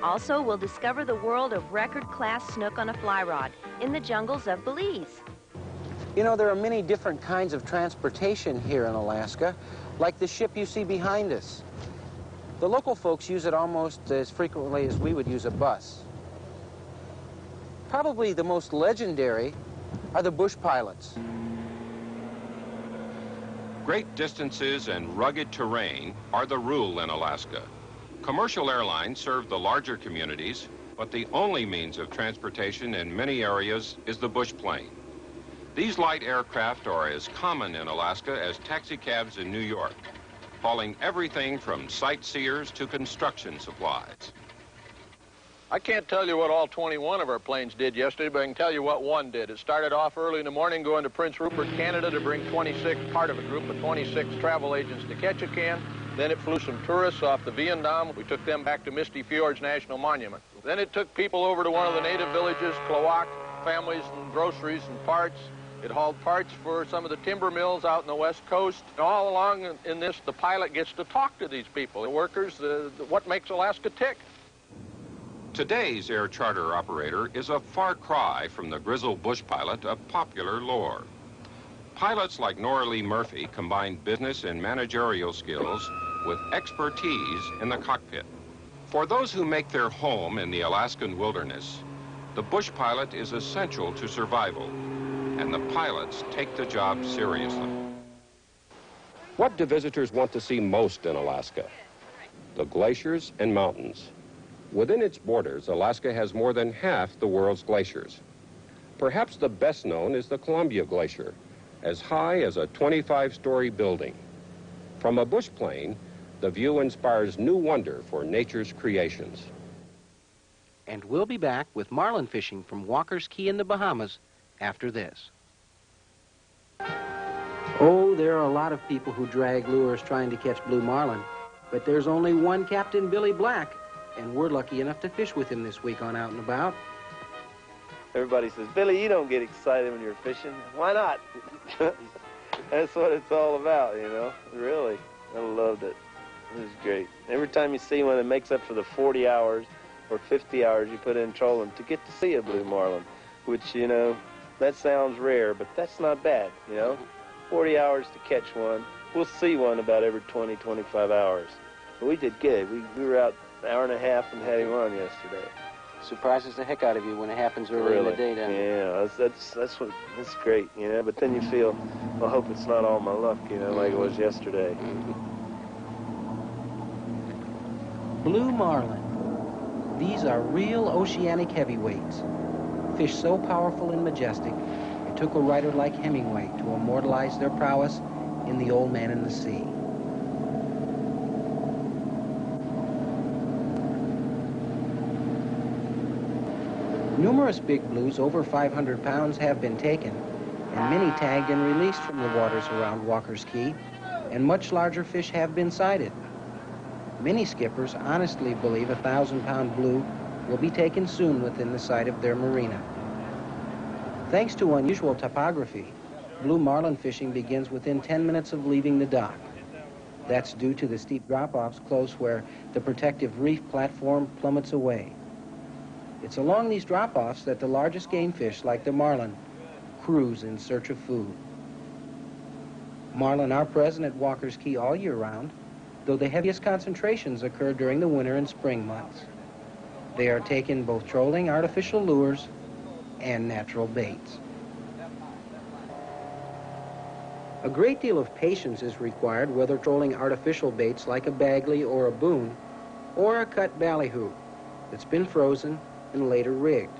Also, we'll discover the world of record-class snook on a fly rod in the jungles of Belize. You know, there are many different kinds of transportation here in Alaska, like the ship you see behind us. The local folks use it almost as frequently as we would use a bus. Probably the most legendary are the bush pilots. Great distances and rugged terrain are the rule in Alaska. Commercial airlines serve the larger communities, but the only means of transportation in many areas is the bush plane. These light aircraft are as common in Alaska as taxicabs in New York, hauling everything from sightseers to construction supplies. I can't tell you what all 21 of our planes did yesterday, but I can tell you what one did. It started off early in the morning going to Prince Rupert, Canada to bring part of a group of 26 travel agents to Ketchikan. Then it flew some tourists off the Vietnam. We took them back to Misty Fjords National Monument. Then it took people over to one of the native villages, Klawak, families and groceries and parts. It hauled parts for some of the timber mills out on the West Coast. All along in this, the pilot gets to talk to these people, the workers, what makes Alaska tick. Today's air charter operator is a far cry from the grizzled bush pilot of popular lore. Pilots like Nora Lee Murphy combine business and managerial skills with expertise in the cockpit. For those who make their home in the Alaskan wilderness, the bush pilot is essential to survival, and the pilots take the job seriously. What do visitors want to see most in Alaska? The glaciers and mountains. Within its borders, Alaska has more than half the world's glaciers. Perhaps the best known is the Columbia Glacier, as high as a 25-story building. From a bush plane, the view inspires new wonder for nature's creations. And we'll be back with marlin fishing from Walker's Key in the Bahamas after this. Oh, there are a lot of people who drag lures trying to catch blue marlin, but there's only one Captain Billy Black, and we're lucky enough to fish with him this week on Out and About. Everybody says, Billy, you don't get excited when you're fishing. Why not? That's what it's all about, you know, really. I loved it. It was great. Every time you see one that makes up for the 40 hours or 50 hours you put in trolling to get to see a blue marlin, which, you know, that sounds rare, but that's not bad, you know. 40 hours to catch one. We'll see one about every 20, 25 hours. But we did good. We were out an hour and a half and had him on yesterday. Surprises the heck out of you when it happens early in the day, doesn't it? Yeah, that's great, you know. But then you feel, well, I hope it's not all my luck, you know, like it was yesterday. Blue marlin. These are real oceanic heavyweights. Fish so powerful and majestic, it took a writer like Hemingway to immortalize their prowess in The Old Man and the Sea. Numerous big blues over 500 pounds have been taken, and many tagged and released from the waters around Walker's Key, and much larger fish have been sighted. Many skippers honestly believe a 1,000-pound blue will be taken soon within the sight of their marina. Thanks to unusual topography, blue marlin fishing begins within 10 minutes of leaving the dock. That's due to the steep drop-offs close where the protective reef platform plummets away. It's along these drop-offs that the largest game fish, like the marlin, cruise in search of food. Marlin are present at Walker's Key all year round, though the heaviest concentrations occur during the winter and spring months. They are taken both trolling artificial lures and natural baits. A great deal of patience is required whether trolling artificial baits like a Bagley or a Boone, or a cut ballyhoo that's been frozen and later rigged.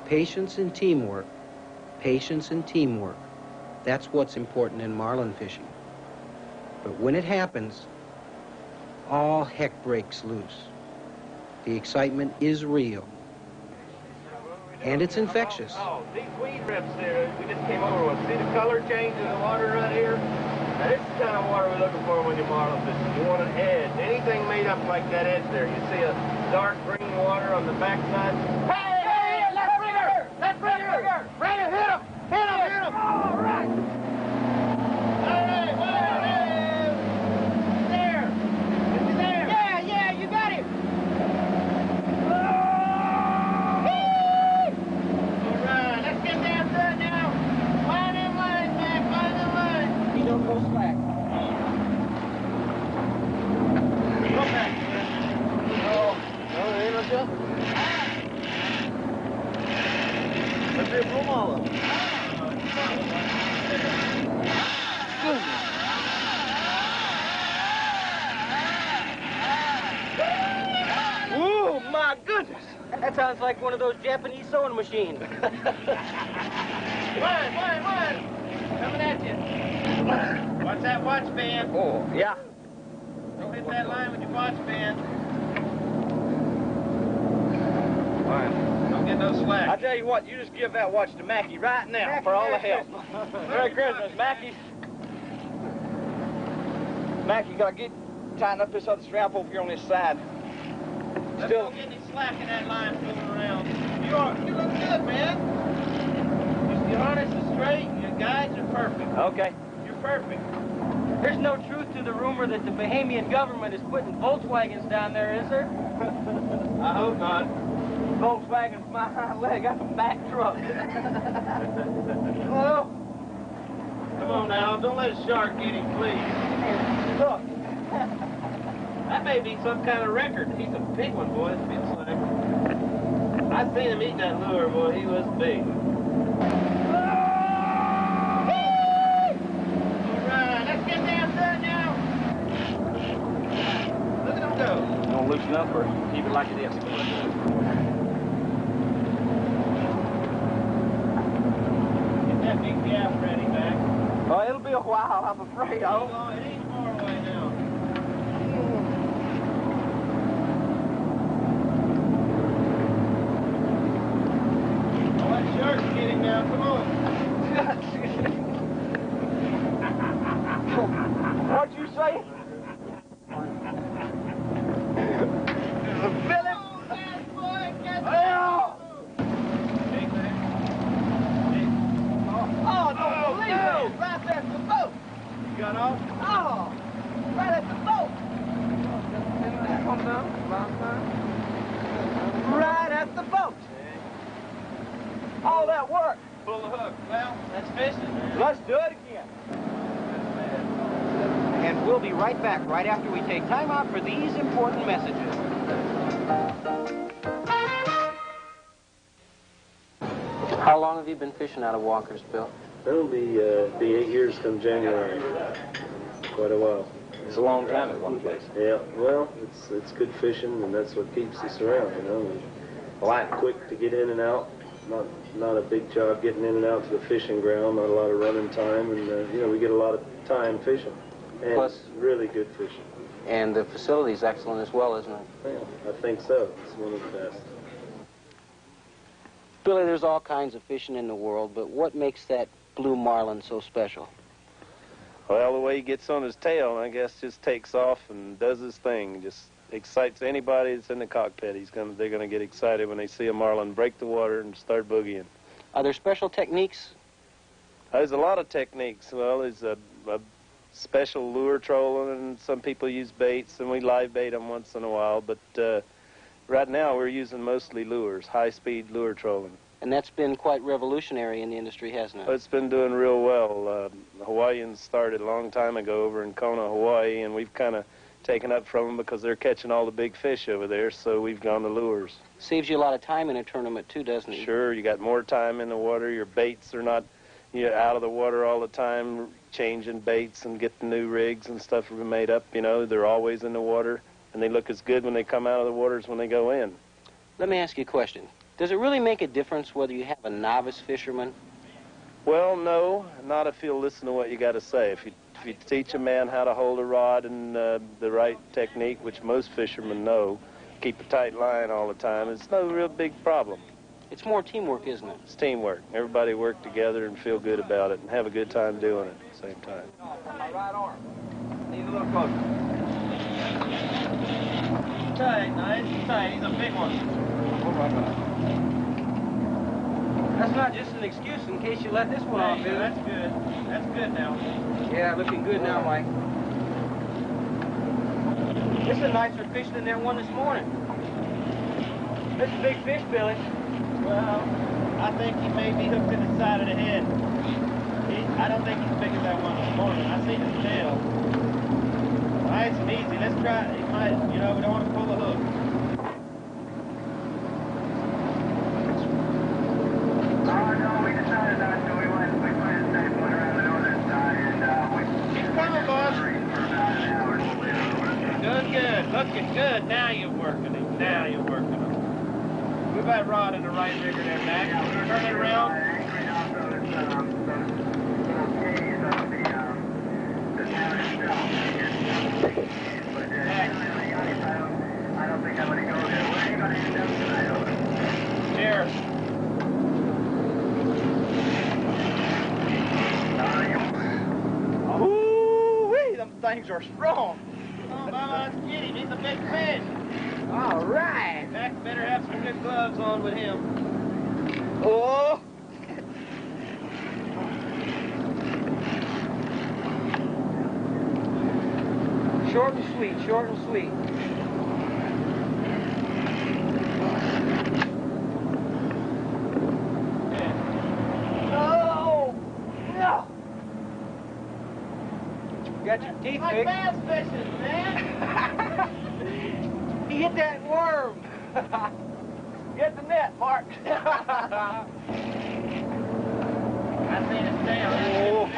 Patience and teamwork. Patience and teamwork. That's what's important in marlin fishing. But when it happens, all heck breaks loose. The excitement is real. And it's infectious. Oh, these weed rips there, we just came over with. See the color change in the water right here? Now, this is the kind of water we're looking for when you're marlin fishing. You want an edge. Anything made up like that edge there. You see a dark green water on the backside. Hey, let's bring her! Let's bring her! Bring her! Hit him! Hit him! Hit him! All right! All right, well, there! Is he there? Yeah, you got him! All right, let's get down to it now. Find them lines, man, find them lines. He don't go slack. Go back, man. Oh, there ain't no jump. Let's be a blue marlin. Ooh, my goodness. That sounds like one of those Japanese sewing machines. Line. Coming at you. Watch that watch band. Oh, yeah. Don't hit that line with your watch band. Don't get no slack. I tell you what, you just give that watch to Mackie right now Mackie, for all the Merry help. Merry Christmas, Mackie. Mackie, you gotta get tighten up this other strap over here on this side. Let's don't get any slack in that line fooling around. You look good, man. Your harness is straight, your guides are perfect. Okay. You're perfect. There's no truth to the rumor that the Bahamian government is putting Volkswagens down there, is there? I hope not. Volkswagen's my hind leg. I'm a Mack truck. Hello? Come on now, don't let a shark get him, please. Look. That may be some kind of record. He's a big one, boy. It feels like. I seen him eat that lure, boy. He was big. All right, let's get down to it now. Look at him go. You want to loosen up or keep it like it is? Get that big gap ready back. Oh, it'll be a while, I'm afraid. It ain't far away now. Oh, that shark's getting down. Come on. What'd you say? Billy! Oh, yes, boy, catch Oh! Right at the boat. All that work. Pull the hook. Well, that's fishing. Let's do it again. And we'll be right back right after we take time out for these important messages. How long have you been fishing out of Walker's, Bill? It'll be 8 years come January. Quite a while. It's a long time at one place. Yeah, well, it's good fishing, and that's what keeps us around, you know. And quick to get in and out. Not a big job getting in and out to the fishing ground. Not a lot of running time, and you know, we get a lot of time fishing. And Plus, really good fishing. And the facility's excellent as well, isn't it? Yeah, I think so. It's one of the best. Billy, there's all kinds of fishing in the world, but what makes that blue marlin so special? Well, the way he gets on his tail, I guess, just takes off and does his thing. Just excites anybody that's in the cockpit. They're gonna get excited when they see a marlin break the water and start boogieing. Are there special techniques? There's a lot of techniques. Well, there's a special lure trolling, and some people use baits, and we live bait them once in a while. But right now, we're using mostly lures, high-speed lure trolling. And that's been quite revolutionary in the industry, hasn't it? It's been doing real well. The Hawaiians started a long time ago over in Kona, Hawaii, and we've kind of taken up from them because they're catching all the big fish over there, so we've gone to lures. Saves you a lot of time in a tournament, too, doesn't it? Sure, you got more time in the water. Your baits are not out of the water all the time, changing baits and getting new rigs and stuff made up. You know, they're always in the water, and they look as good when they come out of the water as when they go in. Let me ask you a question. Does it really make a difference whether you have a novice fisherman? Well, no, not if you'll listen to what you got to say. If you teach a man how to hold a rod and the right technique, which most fishermen know, keep a tight line all the time, it's no real big problem. It's more teamwork, isn't it? It's teamwork. Everybody work together and feel good about it and have a good time doing it at the same time. My right arm. Need a little closer. Tight, nice, tight. He's a big one. That's not just an excuse in case you let this one off, is it? That's good. That's good now. Yeah, looking good now, Mike. This is a nicer fish than that one this morning. This is a big fish, Billy. Well, I think he may be hooked to the side of the head. I don't think he's as big as that one this morning. I seen his tail. Nice and easy. Let's try it. He might, we don't want to pull the hook. Looking good. Now you're working him. Now you're working him. Move that rod in the right rigger there, Mac. Turn it around. Cheers. Ooh-wee, them things are strong. Oh, Mama, let's get him. He's a big fish. All right. Mac better have some good gloves on with him. Oh. Short and sweet, short and sweet. No. No. Got your teeth like fixed. bass fishing, man. He hit that worm. Get the net, Mark. I seen it down.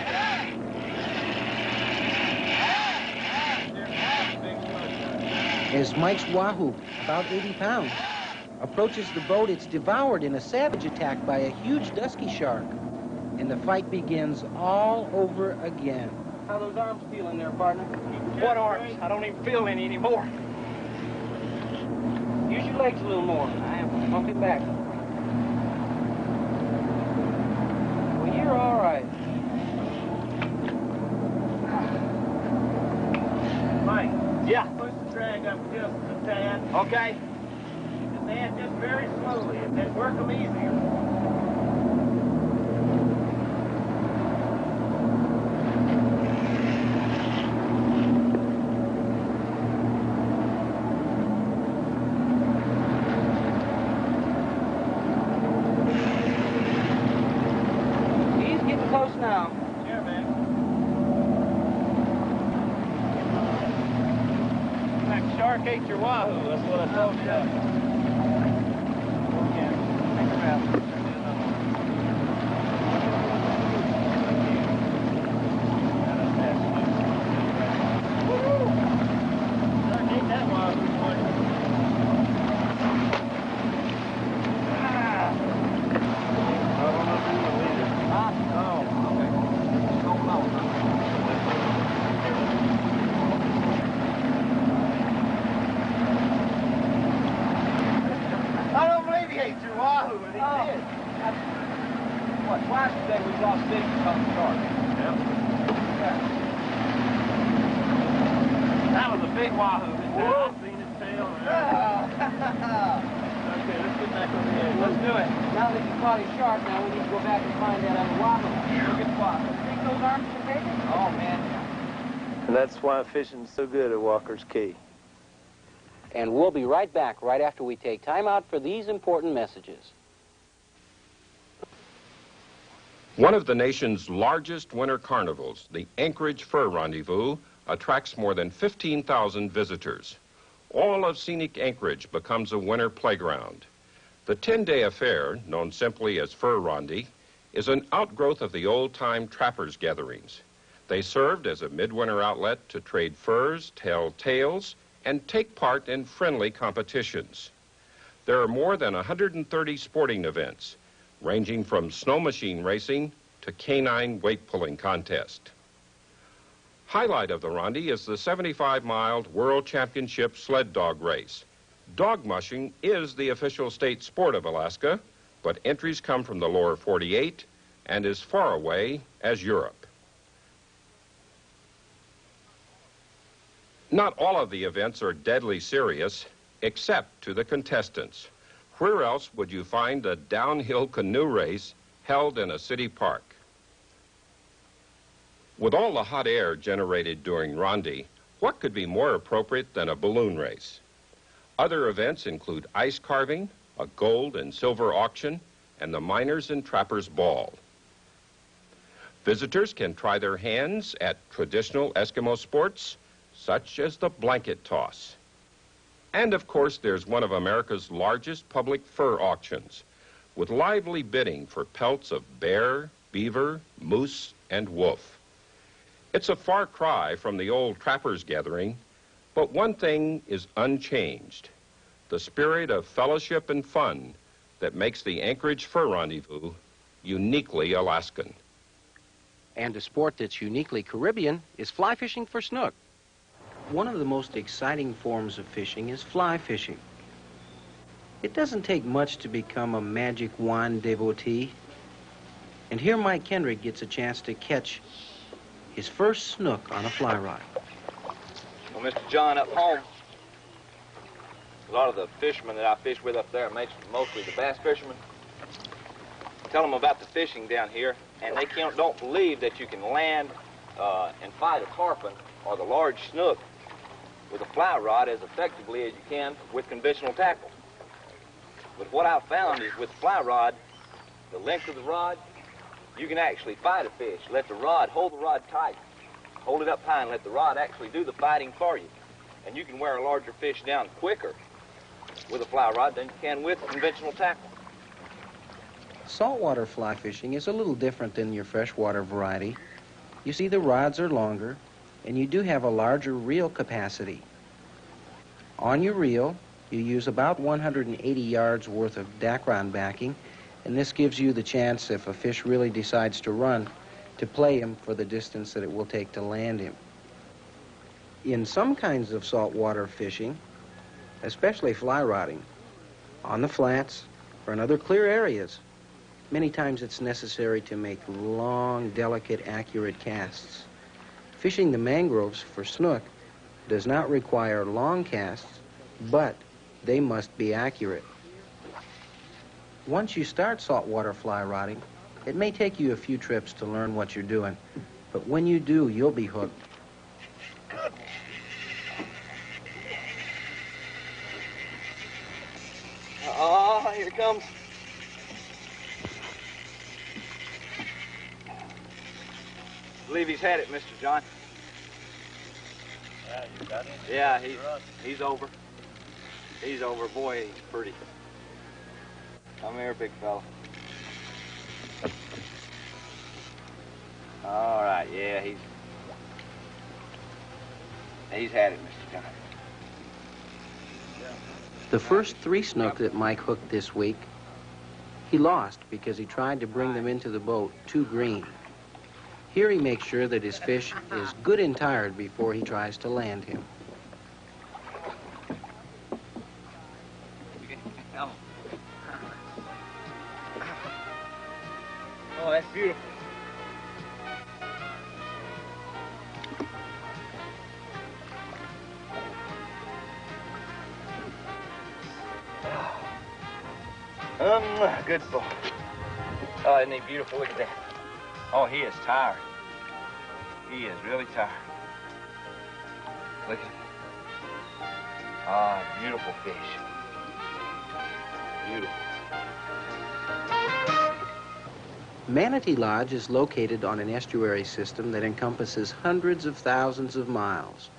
As Mike's wahoo, about 80 pounds, approaches the boat, it's devoured in a savage attack by a huge dusky shark. And the fight begins all over again. How are those arms feeling there, partner? What arms? I don't even feel any anymore. Use your legs a little more. I am pumping back. Well, you're all right. Mike. Yeah. Push the drag up just a tad. Okay. And then just very slowly, and then work them easier. wahoo. That's what I told you. Twice today we've lost 50 on the chart. Yep. That was a big wahoo. I've seen it tail. Okay, let's get back on the edge. Let's do it. Now that you caught his shark, now we need to go back and find that other wahoo. Look at the wahoo. Think those arms can take it? Oh, man. And that's why fishing's so good at Walker's Key. And we'll be right back right after we take time out for these important messages. One of the nation's largest winter carnivals, the Anchorage Fur Rendezvous, attracts more than 15,000 visitors. All of scenic Anchorage becomes a winter playground. The 10-day affair, known simply as Fur Rondi, is an outgrowth of the old-time trappers' gatherings. They served as a midwinter outlet to trade furs, tell tales, and take part in friendly competitions. There are more than 130 sporting events, ranging from snow machine racing to canine weight-pulling contest. Highlight of the Rondi is the 75-mile World Championship sled dog race. Dog mushing is the official state sport of Alaska, but entries come from the lower 48 and as far away as Europe. Not all of the events are deadly serious, except to the contestants. Where else would you find a downhill canoe race held in a city park? With all the hot air generated during Rondi, what could be more appropriate than a balloon race? Other events include ice carving, a gold and silver auction, and the Miners and Trappers Ball. Visitors can try their hands at traditional Eskimo sports, such as the blanket toss. And of course, there's one of America's largest public fur auctions, with lively bidding for pelts of bear, beaver, moose, and wolf. It's a far cry from the old trappers' gathering, but one thing is unchanged: the spirit of fellowship and fun that makes the Anchorage Fur Rendezvous uniquely Alaskan. And a sport that's uniquely Caribbean is fly fishing for snook. One of the most exciting forms of fishing is fly fishing. It doesn't take much to become a magic wand devotee. And here Mike Kendrick gets a chance to catch his first snook on a fly rod. Well, Mr. John, up home, a lot of the fishermen that I fish with up there, mostly the bass fishermen, tell them about the fishing down here, and they don't believe that you can land and fight a tarpon or the large snook with a fly rod as effectively as you can with conventional tackle. But what I've found is with the fly rod, the length of the rod, you can actually fight a fish. Let the rod, hold the rod tight, hold it up high and let the rod actually do the fighting for you. And you can wear a larger fish down quicker with a fly rod than you can with conventional tackle. Saltwater fly fishing is a little different than your freshwater variety. You see, the rods are longer, and you do have a larger reel capacity. On your reel, you use about 180 yards worth of Dacron backing, and this gives you the chance, if a fish really decides to run, to play him for the distance that it will take to land him. In some kinds of saltwater fishing, especially fly rodding, on the flats or in other clear areas, many times it's necessary to make long, delicate, accurate casts. Fishing the mangroves for snook does not require long casts, but they must be accurate. Once you start saltwater fly rodding, it may take you a few trips to learn what you're doing, but when you do, you'll be hooked. Oh, here it comes. I believe he's had it, Mr. John. Yeah, you got it? Yeah, he's over. He's over. Boy, he's pretty. Come here, big fella. All right, yeah, he's had it, Mr. John. The first 3 snook that Mike hooked this week, he lost because he tried to bring them into the boat too green. Here he makes sure that his fish is good and tired before he tries to land him. Oh, that's beautiful. Good boy. Oh, isn't he beautiful? Look at that. Oh, he is tired. He is really tired. Look at him. Ah, beautiful fish. Beautiful. Manatee Lodge is located on an estuary system that encompasses hundreds of thousands of miles.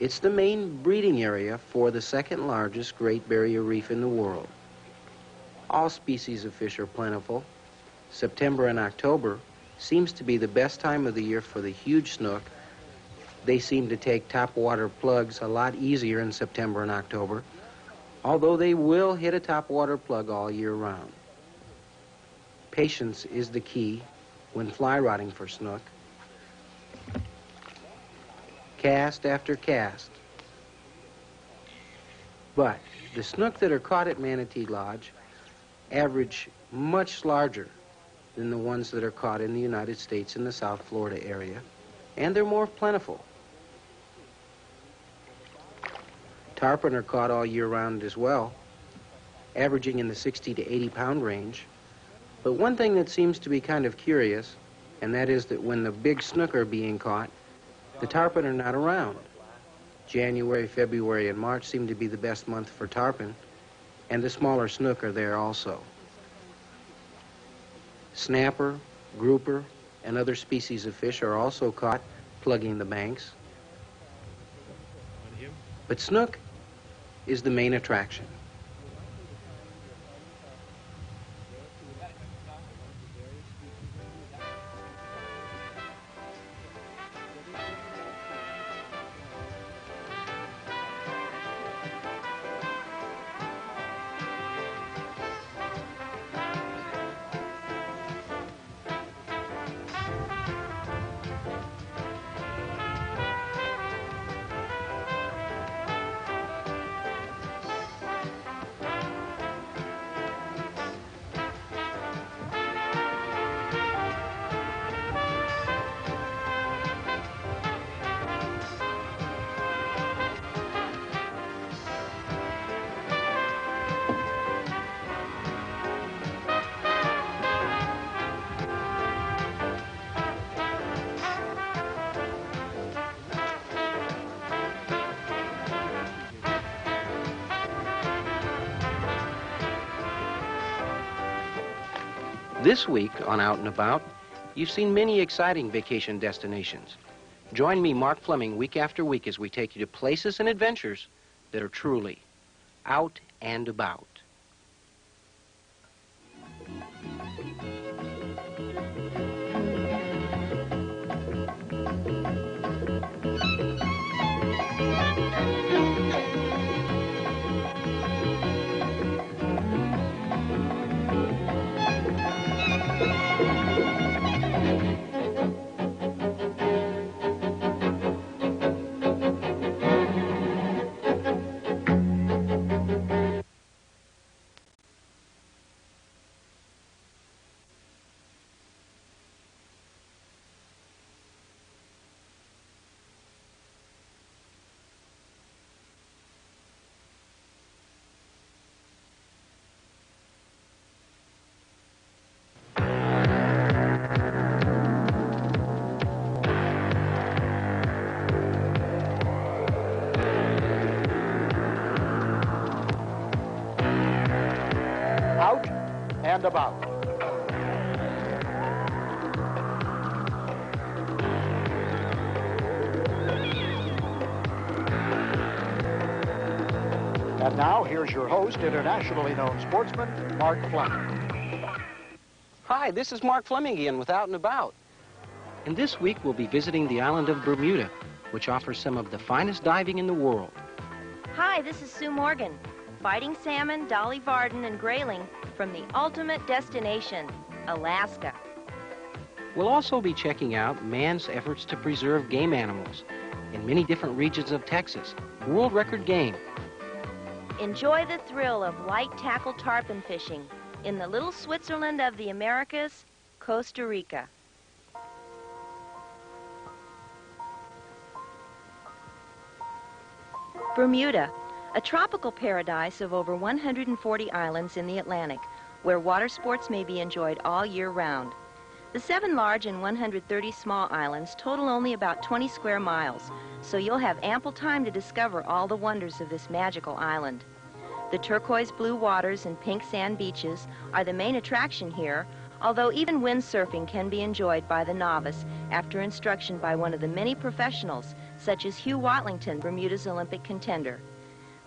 It's the main breeding area for the second largest Great Barrier Reef in the world. All species of fish are plentiful. September and October seems to be the best time of the year for the huge snook. They seem to take topwater plugs a lot easier in September and October, although they will hit a topwater plug all year round. Patience is the key when fly rotting for snook. Cast after cast. But the snook that are caught at Manatee Lodge average much larger than the ones that are caught in the United States in the South Florida area, and they're more plentiful. Tarpon are caught all year round as well, averaging in the 60 to 80 pound range. But one thing that seems to be kind of curious, and that is that when the big snook are being caught, the tarpon are not around. January, February, and March seem to be the best month for tarpon, and the smaller snook are there also. Snapper, grouper, and other species of fish are also caught plugging the banks. But snook is the main attraction. This week on Out and About, you've seen many exciting vacation destinations. Join me, Mark Fleming, week after week as we take you to places and adventures that are truly out and about. Out and about. And Now, here's your host, internationally known sportsman, Mark Fleming. Hi, this is Mark Fleming again with Out and About. And this week we'll be visiting the island of Bermuda, which offers some of the finest diving in the world. Hi, this is Sue Morgan. Fighting salmon, dolly varden, and grayling from the ultimate destination, Alaska. We'll also be checking out man's efforts to preserve game animals in many different regions of Texas. World record game. Enjoy the thrill of light tackle tarpon fishing in the little Switzerland of the Americas, Costa Rica. Bermuda, a tropical paradise of over 140 islands in the Atlantic, where water sports may be enjoyed all year round. The 7 large and 130 small islands total only about 20 square miles, so you'll have ample time to discover all the wonders of this magical island. The turquoise blue waters and pink sand beaches are the main attraction here, although even windsurfing can be enjoyed by the novice after instruction by one of the many professionals, such as Hugh Watlington, Bermuda's Olympic contender.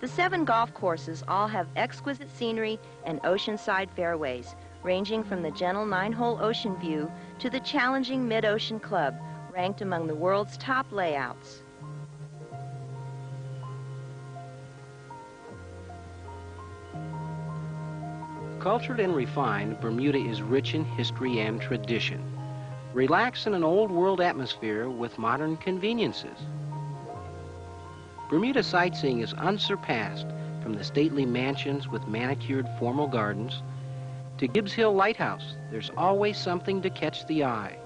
The 7 golf courses all have exquisite scenery and oceanside fairways, ranging from the gentle 9-hole ocean view to the challenging mid-ocean club, ranked among the world's top layouts. Cultured and refined, Bermuda is rich in history and tradition. Relax in an old-world atmosphere with modern conveniences. Bermuda sightseeing is unsurpassed, from the stately mansions with manicured formal gardens to Gibbs Hill Lighthouse. There's always something to catch the eye.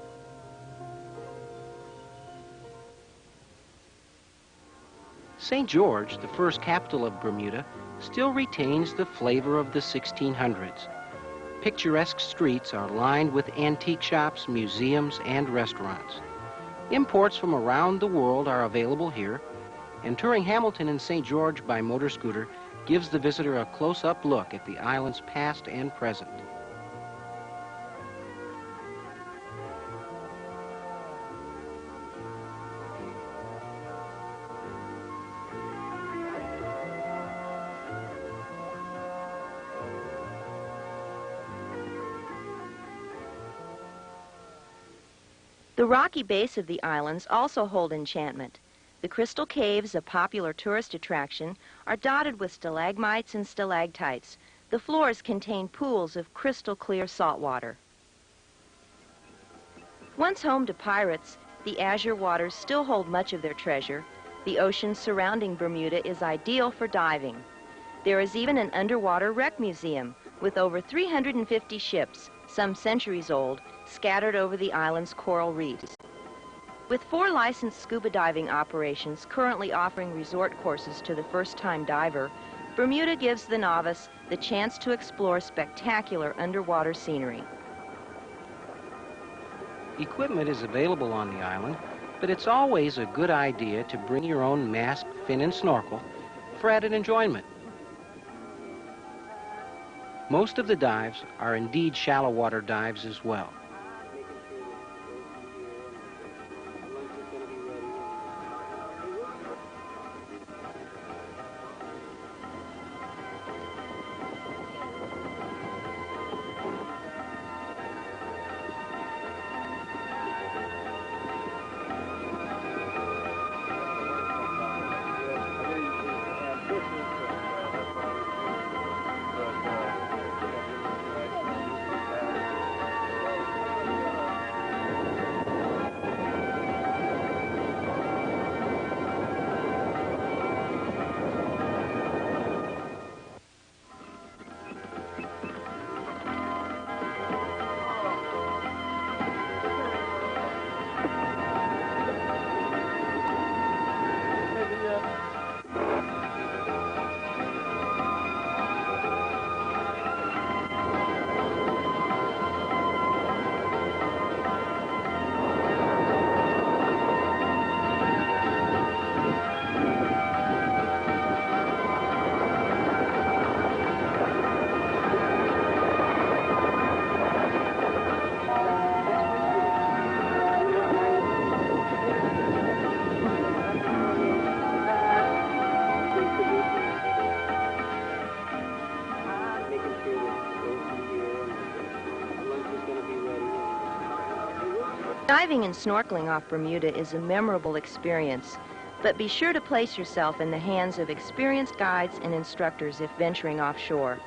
St. George, the first capital of Bermuda, still retains the flavor of the 1600s. Picturesque streets are lined with antique shops, museums, and restaurants. Imports from around the world are available here, and touring Hamilton and St. George by motor scooter gives the visitor a close-up look at the island's past and present. The rocky base of the islands also hold enchantment. The crystal caves, a popular tourist attraction, are dotted with stalagmites and stalactites. The floors contain pools of crystal clear salt water. Once home to pirates, the azure waters still hold much of their treasure. The ocean surrounding Bermuda is ideal for diving. There is even an underwater wreck museum with over 350 ships, some centuries old, scattered over the island's coral reefs. With 4 licensed scuba diving operations currently offering resort courses to the first-time diver, Bermuda gives the novice the chance to explore spectacular underwater scenery. Equipment is available on the island, but it's always a good idea to bring your own mask, fin, and snorkel for added enjoyment. Most of the dives are indeed shallow water dives as well. Diving and snorkeling off Bermuda is a memorable experience, but be sure to place yourself in the hands of experienced guides and instructors if venturing offshore.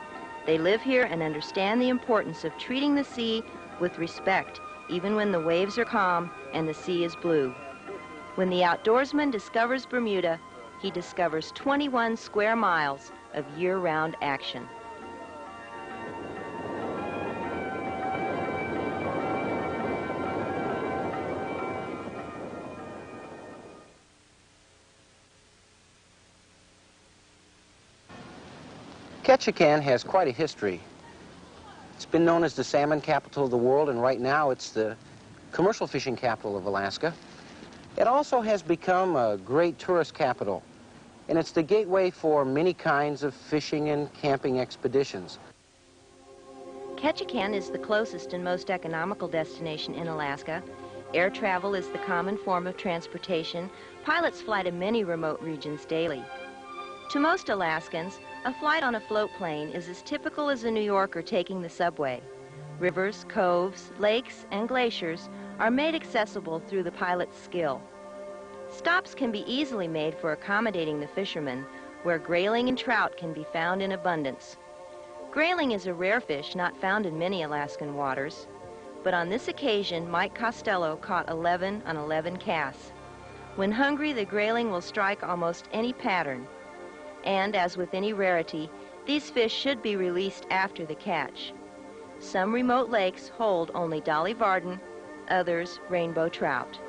They live here and understand the importance of treating the sea with respect, even when the waves are calm and the sea is blue. When the outdoorsman discovers Bermuda, he discovers 21 square miles of year-round action. Ketchikan has quite a history. It's been known as the salmon capital of the world, and right now it's the commercial fishing capital of Alaska. It also has become a great tourist capital, and it's the gateway for many kinds of fishing and camping expeditions. Ketchikan is the closest and most economical destination in Alaska. Air travel is the common form of transportation. Pilots fly to many remote regions daily. To most Alaskans, a flight on a float plane is as typical as a New Yorker taking the subway. Rivers, coves, lakes, and glaciers are made accessible through the pilot's skill. Stops can be easily made for accommodating the fishermen, where grayling and trout can be found in abundance. Grayling is a rare fish not found in many Alaskan waters, but on this occasion, Mike Costello caught 11 on 11 casts. When hungry, the grayling will strike almost any pattern. And, as with any rarity, these fish should be released after the catch. Some remote lakes hold only Dolly Varden, others rainbow trout.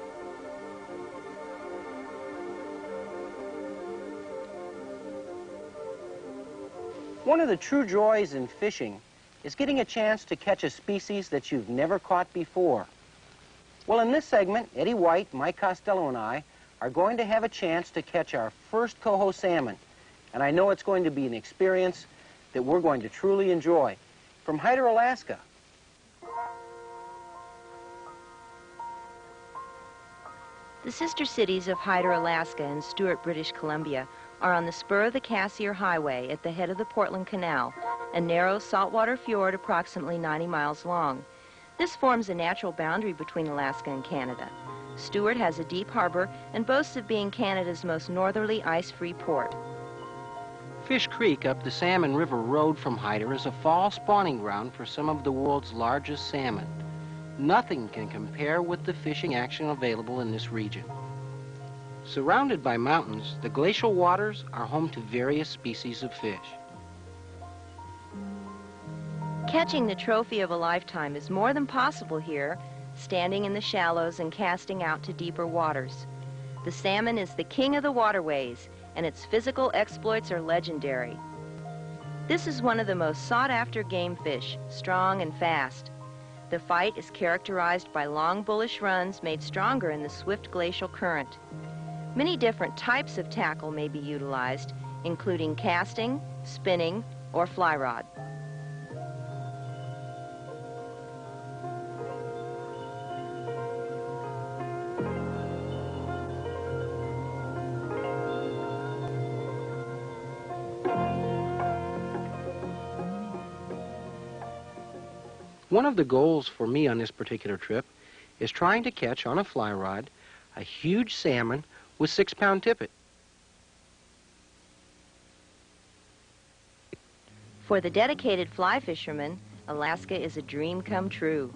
One of the true joys in fishing is getting a chance to catch a species that you've never caught before. Well, in this segment, Eddie White, Mike Costello, and I are going to have a chance to catch our first coho salmon. And I know it's going to be an experience that we're going to truly enjoy. From Hyder, Alaska. The sister cities of Hyder, Alaska and Stewart, British Columbia are on the spur of the Cassiar Highway at the head of the Portland Canal, a narrow saltwater fjord approximately 90 miles long. This forms a natural boundary between Alaska and Canada. Stewart has a deep harbor and boasts of being Canada's most northerly ice-free port. Fish Creek up the Salmon River Road from Hyder is a fall spawning ground for some of the world's largest salmon. Nothing can compare with the fishing action available in this region. Surrounded by mountains, the glacial waters are home to various species of fish. Catching the trophy of a lifetime is more than possible here, standing in the shallows and casting out to deeper waters. The salmon is the king of the waterways, and its physical exploits are legendary. This is one of the most sought-after game fish, strong and fast. The fight is characterized by long bullish runs made stronger in the swift glacial current. Many different types of tackle may be utilized, including casting, spinning, or fly rod. One of the goals for me on this particular trip is trying to catch on a fly rod a huge salmon with 6-pound tippet. For the dedicated fly fisherman, Alaska is a dream come true.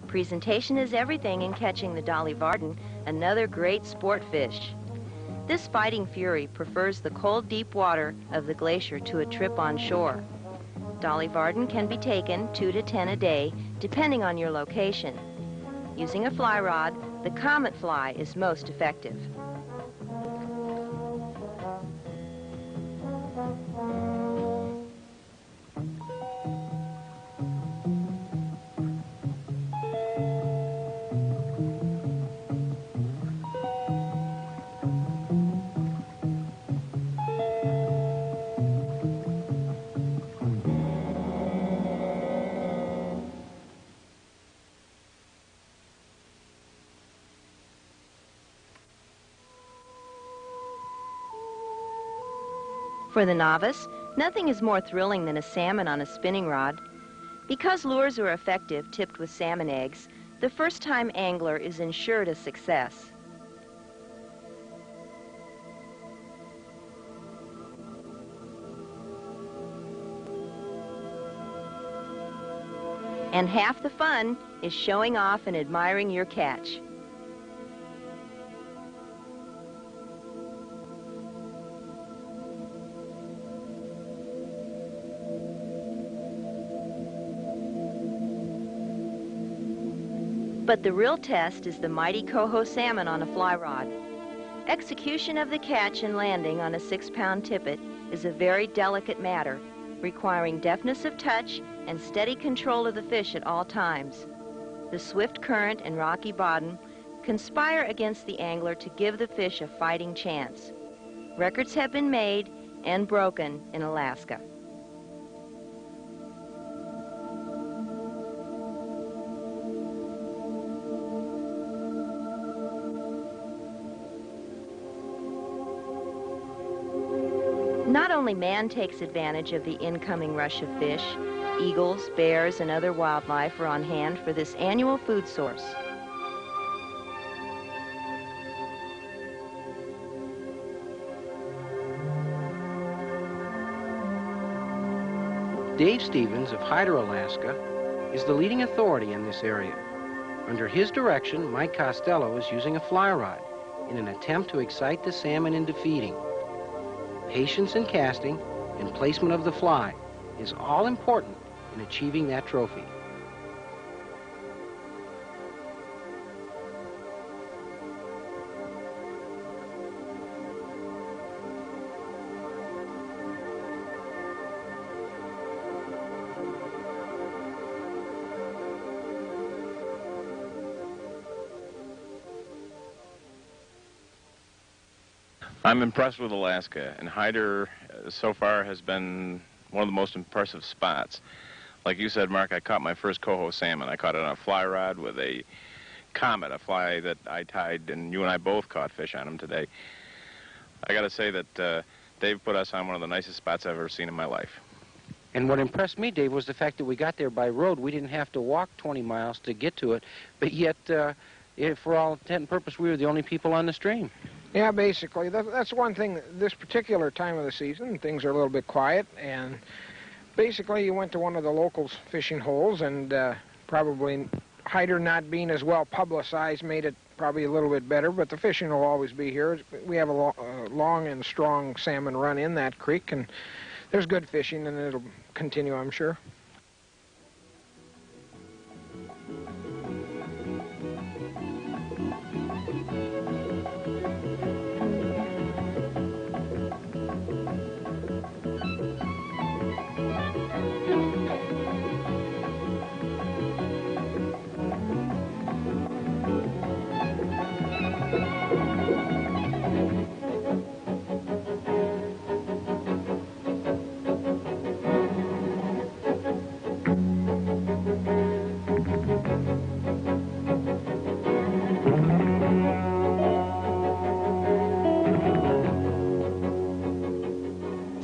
Presentation is everything in catching the Dolly Varden, another great sport fish. This fighting fury prefers the cold, deep water of the glacier to a trip on shore. Dolly Varden can be taken 2 to 10 a day, depending on your location. Using a fly rod, the Comet fly is most effective. For the novice, nothing is more thrilling than a salmon on a spinning rod. Because lures are effective tipped with salmon eggs, The first-time angler is ensured a success. And half the fun is showing off and admiring your catch. But the real test is the mighty coho salmon on a fly rod. Execution of the catch and landing on a 6-pound tippet is a very delicate matter, requiring deftness of touch and steady control of the fish at all times. The swift current and rocky bottom conspire against the angler to give the fish a fighting chance. Records have been made and broken in Alaska. Not only man takes advantage of the incoming rush of fish, eagles, bears, and other wildlife are on hand for this annual food source. Dave Stevens of Hyder, Alaska, is the leading authority in this area. Under his direction, Mike Costello is using a fly rod in an attempt to excite the salmon into feeding. Patience in casting and placement of the fly is all important in achieving that trophy. I'm impressed with Alaska, and Hyder so far has been one of the most impressive spots. Like you said, Mark, I caught my first coho salmon. I caught it on a fly rod with a Comet, a fly that I tied, and you and I both caught fish on them today. I got to say that Dave put us on one of the nicest spots I've ever seen in my life. And what impressed me, Dave, was the fact that we got there by road. We didn't have to walk 20 miles to get to it, but yet, for all intent and purpose, we were the only people on the stream. Yeah, basically. That's one thing. This particular time of the season, things are a little bit quiet, and basically you went to one of the locals' fishing holes, and probably Hyder not being as well publicized made it probably a little bit better, but the fishing will always be here. We have a long and strong salmon run in that creek, and there's good fishing, and it'll continue, I'm sure.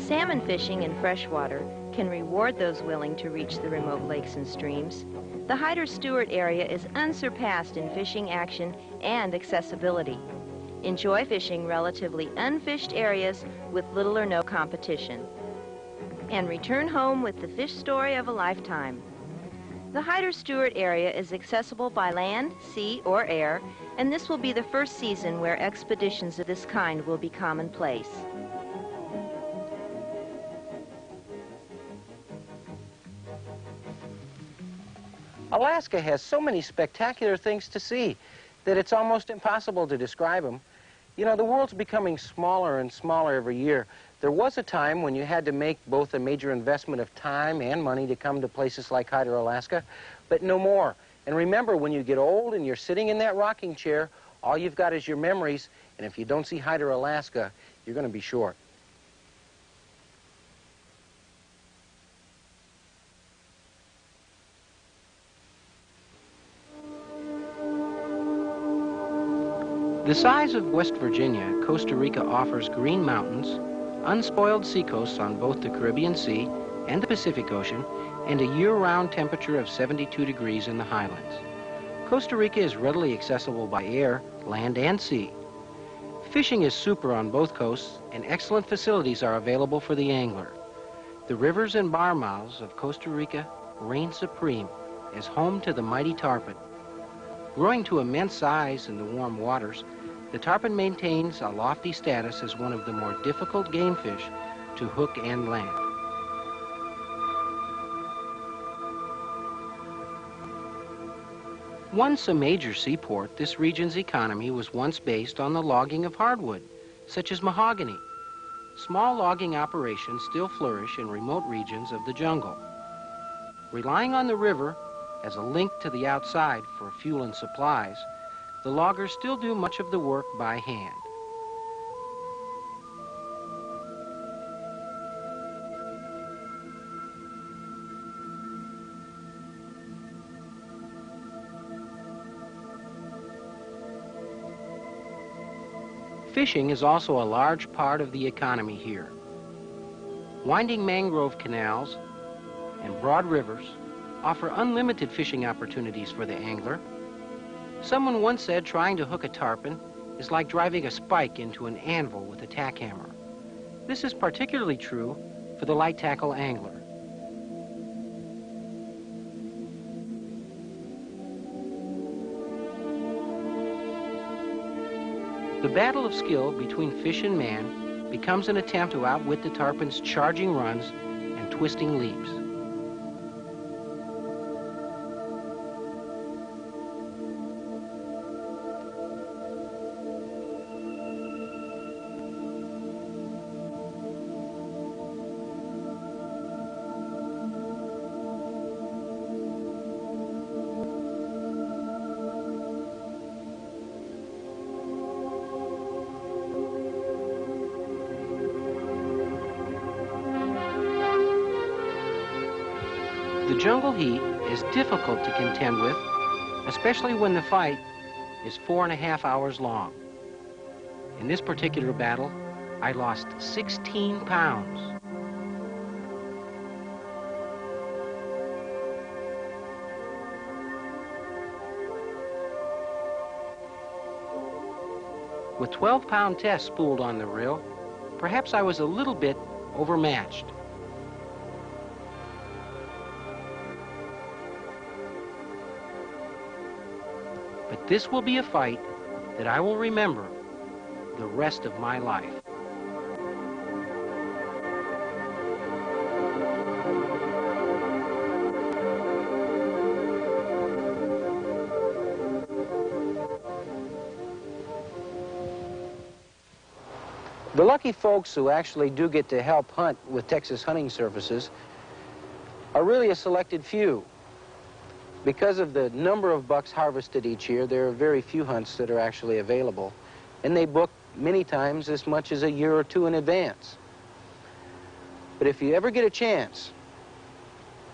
Salmon fishing in freshwater can reward those willing to reach the remote lakes and streams. The Hyder-Stewart area is unsurpassed in fishing action and accessibility. Enjoy fishing relatively unfished areas with little or no competition. And return home with the fish story of a lifetime. The Hyder-Stewart area is accessible by land, sea, or air, and this will be the first season where expeditions of this kind will be commonplace. Alaska has so many spectacular things to see that it's almost impossible to describe them. You know, the world's becoming smaller and smaller every year. There was a time when you had to make both a major investment of time and money to come to places like Hyder, Alaska, but no more. And remember, when you get old and you're sitting in that rocking chair, all you've got is your memories, and if you don't see Hyder, Alaska, you're going to be short. The size of West Virginia, Costa Rica offers green mountains, unspoiled seacoasts on both the Caribbean Sea and the Pacific Ocean, and a year-round temperature of 72 degrees in the highlands. Costa Rica is readily accessible by air, land, and sea. Fishing is super on both coasts, and excellent facilities are available for the angler. The rivers and bar mouths of Costa Rica reign supreme as home to the mighty tarpon. Growing to immense size in the warm waters, the tarpon maintains a lofty status as one of the more difficult game fish to hook and land. Once a major seaport, this region's economy was once based on the logging of hardwood, such as mahogany. Small logging operations still flourish in remote regions of the jungle. Relying on the river as a link to the outside for fuel and supplies, the loggers still do much of the work by hand. Fishing is also a large part of the economy here. Winding mangrove canals and broad rivers offer unlimited fishing opportunities for the angler. Someone once said trying to hook a tarpon is like driving a spike into an anvil with a tack hammer. This is particularly true for the light tackle angler. The battle of skill between fish and man becomes an attempt to outwit the tarpon's charging runs and twisting leaps. The jungle heat is difficult to contend with, especially when the fight is 4.5 hours long. In this particular battle, I lost 16 pounds. With 12-pound tests spooled on the reel, perhaps I was a little bit overmatched. But this will be a fight that I will remember the rest of my life. The lucky folks who actually do get to help hunt with Texas Hunting Services are really a selected few. Because of the number of bucks harvested each year, there are very few hunts that are actually available, and they book many times as much as a year or two in advance. But if you ever get a chance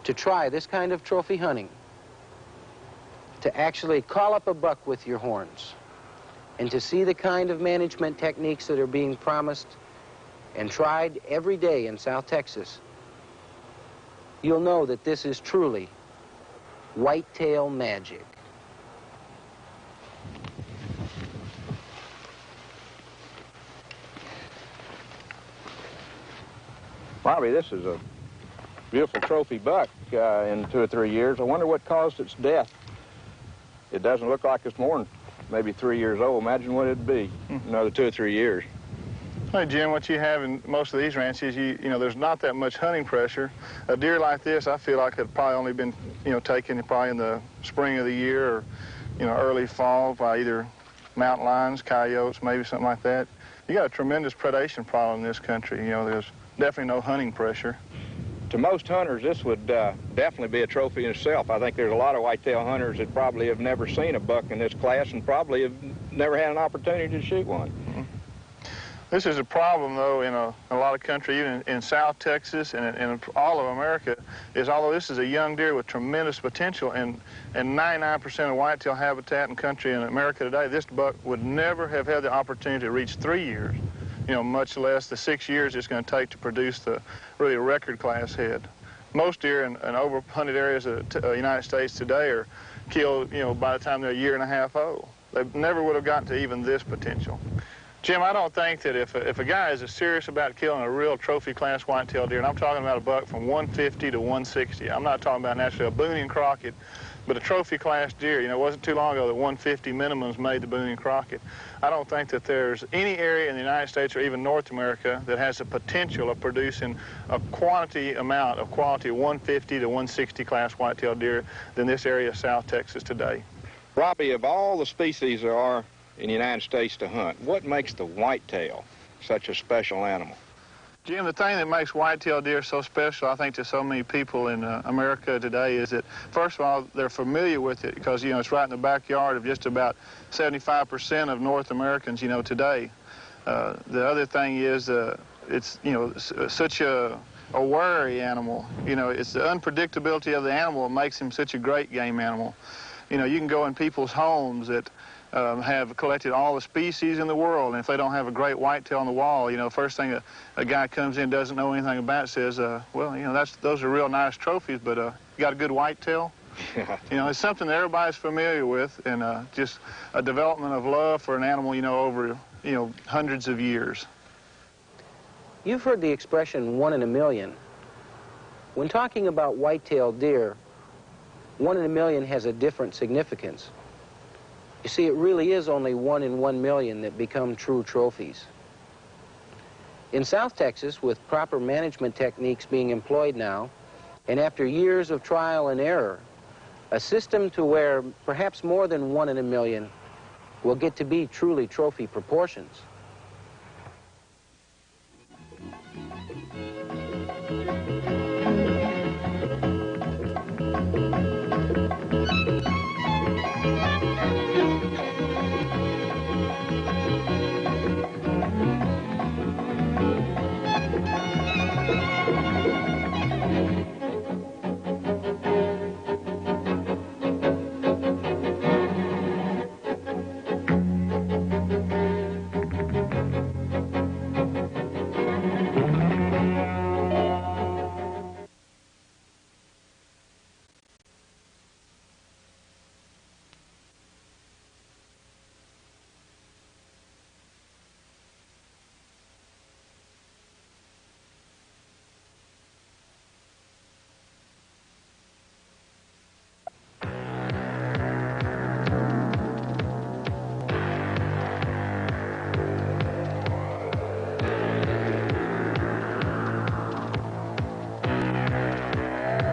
to try this kind of trophy hunting, to actually call up a buck with your horns, and to see the kind of management techniques that are being promised and tried every day in South Texas, you'll know that this is truly whitetail magic. Bobby, this is a beautiful trophy buck in 2 or 3 years. I wonder what caused its death. It doesn't look like it's more than maybe 3 years old. Imagine what it'd be another 2 or 3 years. Hey, Jim, what you have in most of these ranches, you know, there's not that much hunting pressure. A deer like this, I feel like it probably only been, taken probably in the spring of the year or, early fall by either mountain lions, coyotes, maybe something like that. You got a tremendous predation problem in this country. There's definitely no hunting pressure. To most hunters, this would definitely be a trophy in itself. I think there's a lot of whitetail hunters that probably have never seen a buck in this class and probably have never had an opportunity to shoot one. This is a problem, though, in a lot of country, even in South Texas and in all of America, is although this is a young deer with tremendous potential and 99% of whitetail habitat and country in America today, this buck would never have had the opportunity to reach 3 years, much less the 6 years it's going to take to produce the really record class head. most deer in over hunted areas of the United States today are killed, by the time they're a year and a half old. They never would have gotten to even this potential. Jim, I don't think that if a guy is as serious about killing a real trophy class whitetail deer, and I'm talking about a buck from 150 to 160, I'm not talking about naturally a Boone and Crockett, but a trophy class deer. It wasn't too long ago that 150 minimums made the Boone and Crockett. I don't think that there's any area in the United States or even North America that has the potential of producing a amount of quality 150 to 160 class whitetail deer than this area of South Texas today. Robbie, of all the species there are in the United States to hunt, what makes the whitetail such a special animal? Jim, the thing that makes whitetail deer so special, I think, to so many people in America today is that, first of all, they're familiar with it because, it's right in the backyard of just about 75% of North Americans, today. The other thing is it's, such a wary animal. It's the unpredictability of the animal that makes him such a great game animal. You can go in people's homes that have collected all the species in the world, and if they don't have a great whitetail on the wall, first thing a guy comes in doesn't know anything about says, well, those are real nice trophies, but you got a good whitetail? It's something that everybody's familiar with, and just a development of love for an animal, over, hundreds of years. You've heard the expression 1 in a million. When talking about white-tailed deer, 1 in a million has a different significance. You see, it really is only 1 in 1 million that become true trophies. In South Texas, with proper management techniques being employed now, and after years of trial and error, a system to where perhaps more than 1 in a million will get to be truly trophy proportions.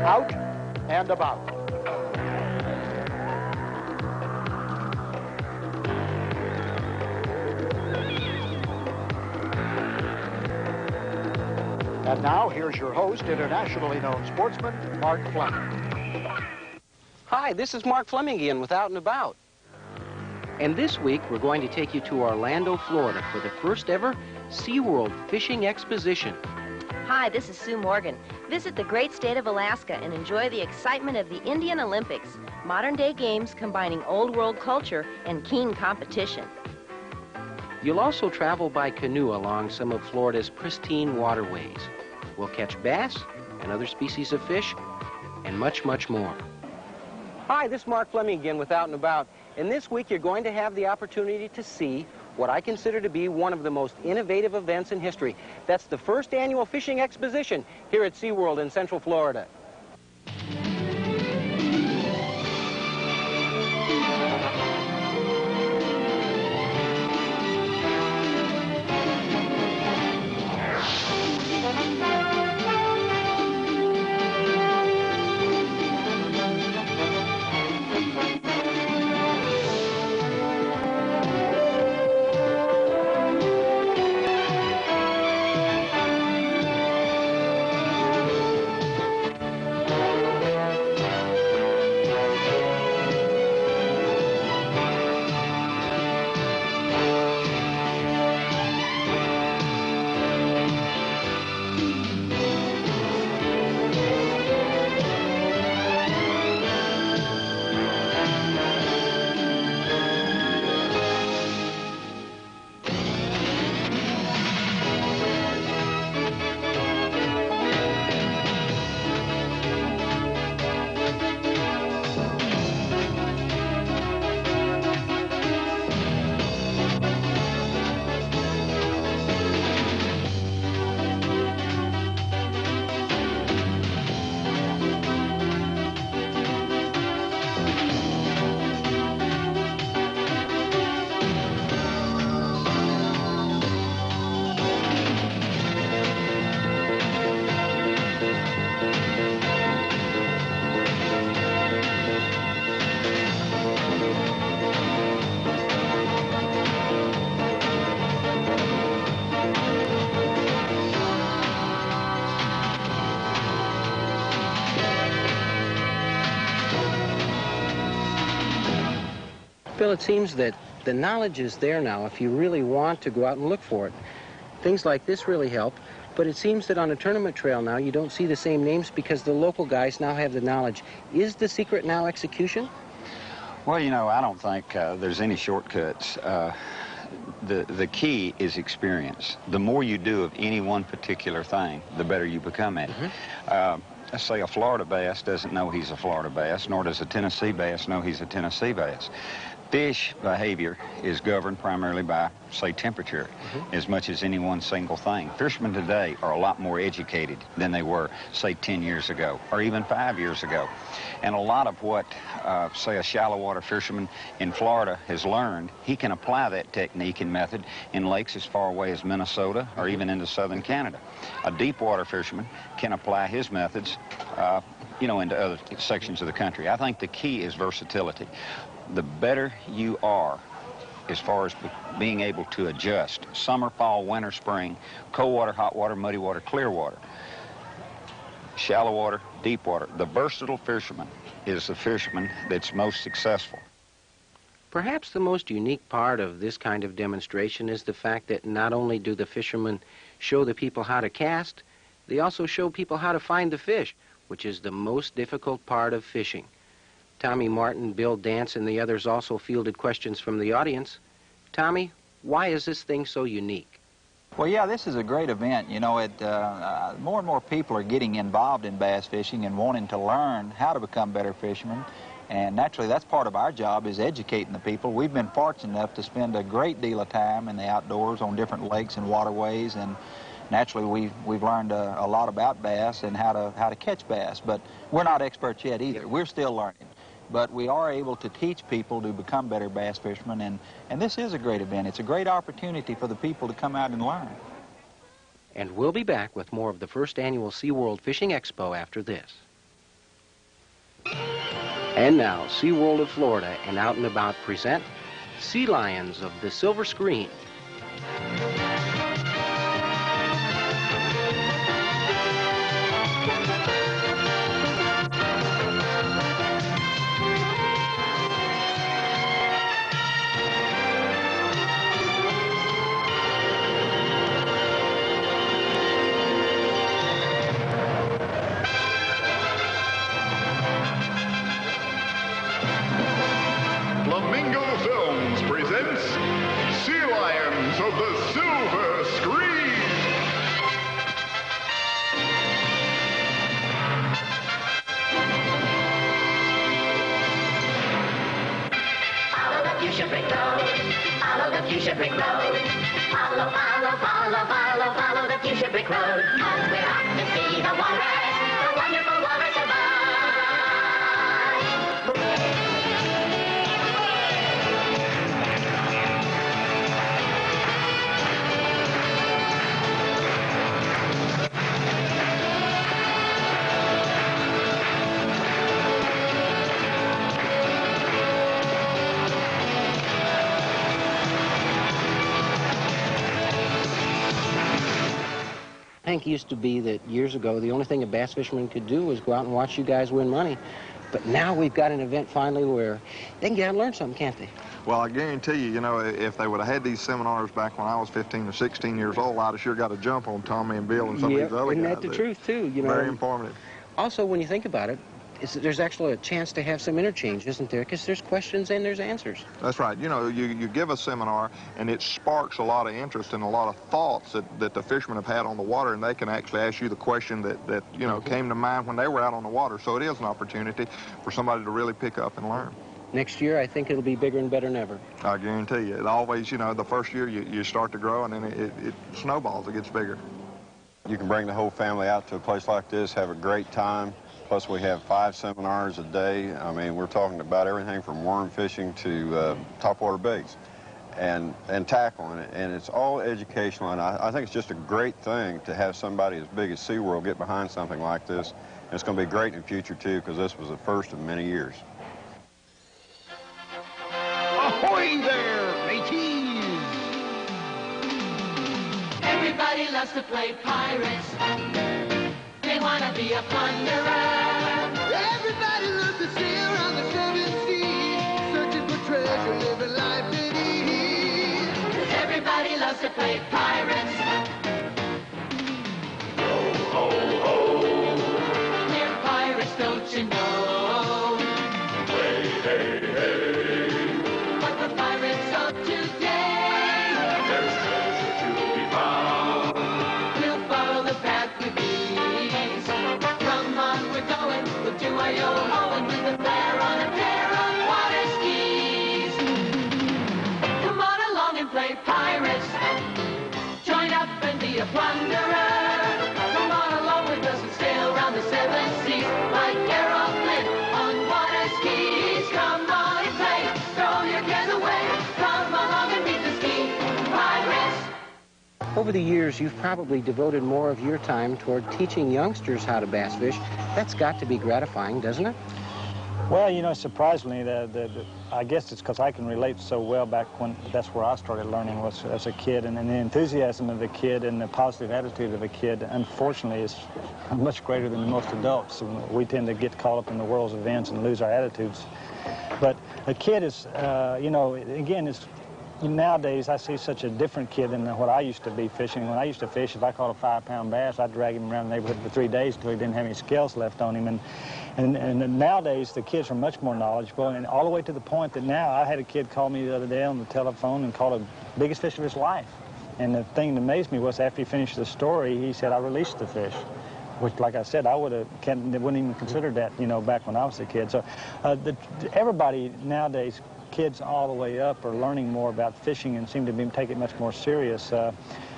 Out and about. And now, here's your host, internationally known sportsman, Mark Fleming. Hi, this is Mark Fleming again with Out and About. And this week, we're going to take you to Orlando, Florida for the first ever SeaWorld Fishing Exposition. Hi, this is Sue Morgan. Visit the great state of Alaska and enjoy the excitement of the Indian Olympics, modern-day games combining old world culture and keen competition. You'll also travel by canoe along some of Florida's pristine waterways. We'll catch bass and other species of fish and much, much more. Hi, this is Mark Fleming again with Out and About. And this week you're going to have the opportunity to see what I consider to be one of the most innovative events in history. That's the first annual fishing exposition here at SeaWorld in Central Florida. Bill, it seems that the knowledge is there now if you really want to go out and look for it. Things like this really help, but it seems that on a tournament trail now you don't see the same names because the local guys now have the knowledge. Is the secret now execution? Well, you know, I don't think there's any shortcuts. The key is experience. The more you do of any one particular thing, the better you become at it. Let's say a Florida bass doesn't know he's a Florida bass, nor does a Tennessee bass know he's a Tennessee bass. Fish behavior is governed primarily by, say, temperature, as much as any one single thing. Fishermen today are a lot more educated than they were, say, 10 years ago, or even 5 years ago. And a lot of what, say, a shallow water fisherman in Florida has learned, he can apply that technique and method in lakes as far away as Minnesota or even into southern Canada. A deep water fisherman can apply his methods, you know, into other sections of the country. I think the key is versatility. The better you are as far as being able to adjust, summer, fall, winter, spring, cold water, hot water, muddy water, clear water, shallow water, deep water. The versatile fisherman is the fisherman that's most successful. Perhaps the most unique part of this kind of demonstration is the fact that not only do the fishermen show the people how to cast, they also show people how to find the fish, which is the most difficult part of fishing. Tommy Martin, Bill Dance, and the others also fielded questions from the audience. Tommy, why is this thing so unique? Well, yeah, this is a great event. You know, more and more people are getting involved in bass fishing and wanting to learn how to become better fishermen. And naturally, that's part of our job, is educating the people. We've been fortunate enough to spend a great deal of time in the outdoors on different lakes and waterways, and naturally, we've learned a lot about bass and how to catch bass. But we're not experts yet either. We're still learning. But we are able to teach people to become better bass fishermen, and this is a great event. It's a great opportunity for the people to come out and learn. And we'll be back with more of the first annual SeaWorld Fishing Expo after this. And now, SeaWorld of Florida and Out and About present Sea Lions of the Silver Screen. Follow the fuchsia brick road. We're out to see the wonderful waters above. Hank used to be that years ago the only thing a bass fisherman could do was go out and watch you guys win money. But now we've got an event finally where they can get out and learn something, can't they? Well, I guarantee you, you know, if they would have had these seminars back when I was 15 or 16 years old, I'd have sure got a jump on Tommy and Bill and some of these other guys. Isn't that the truth, too? You know, very informative. Also, when you think about it, there's actually a chance to have some interchange, isn't there? Because there's questions and there's answers. That's right. You know, you give a seminar, and it sparks a lot of interest and a lot of thoughts that the fishermen have had on the water, and they can actually ask you the question that you know, came to mind when they were out on the water. So it is an opportunity for somebody to really pick up and learn. Next year, I think it'll be bigger and better than ever. I guarantee you. It always, you know, the first year you start to grow, and then it snowballs, it gets bigger. You can bring the whole family out to a place like this, have a great time. Plus, we have 5 seminars a day. I mean, we're talking about everything from worm fishing to topwater baits and tackling it. And it's all educational, and I think it's just a great thing to have somebody as big as SeaWorld get behind something like this. And it's going to be great in the future, too, because this was the first of many years. Ahoy there, mateys! Everybody loves to play pirates. They want to be a plunderer. Everybody loves to sail around the 7 seas, searching for treasure. us to play pirates. Ho, ho, ho. We're pirates, don't you know? Hey, hey, hey. But the pirates of today, there's treasure to be found. We'll follow the path with ease. Come on, we're going. We'll do our yo-hoing with a flare on a pair of water skis. Come on along and play pirates. Join up and be a plunderer. Come on along with us and sail around the seven seas like Errol Flynn on water skis. Come on and play, throw your cares away. Come along and meet the ski pirates. Over the years, you've probably devoted more of your time toward teaching youngsters how to bass fish. That's got to be gratifying, doesn't it? Well, you know, surprisingly, I guess it's because I can relate so well back when that's where I started learning was as a kid, and the enthusiasm of a kid and the positive attitude of a kid, unfortunately, is much greater than most adults. We tend to get caught up in the world's events and lose our attitudes. But a kid is, you know, again, it's nowadays I see such a different kid than what I used to be fishing. When I used to fish, if I caught a 5-pound bass, I'd drag him around the neighborhood for 3 days until he didn't have any scales left on him. And nowadays the kids are much more knowledgeable, and all the way to the point that now I had a kid call me the other day on the telephone and caught the biggest fish of his life. And the thing that amazed me was after he finished the story, he said, "I released the fish." Which, like I said, I wouldn't even consider that, you know, back when I was a kid. So everybody nowadays, kids all the way up, are learning more about fishing and seem to be taking it much more serious.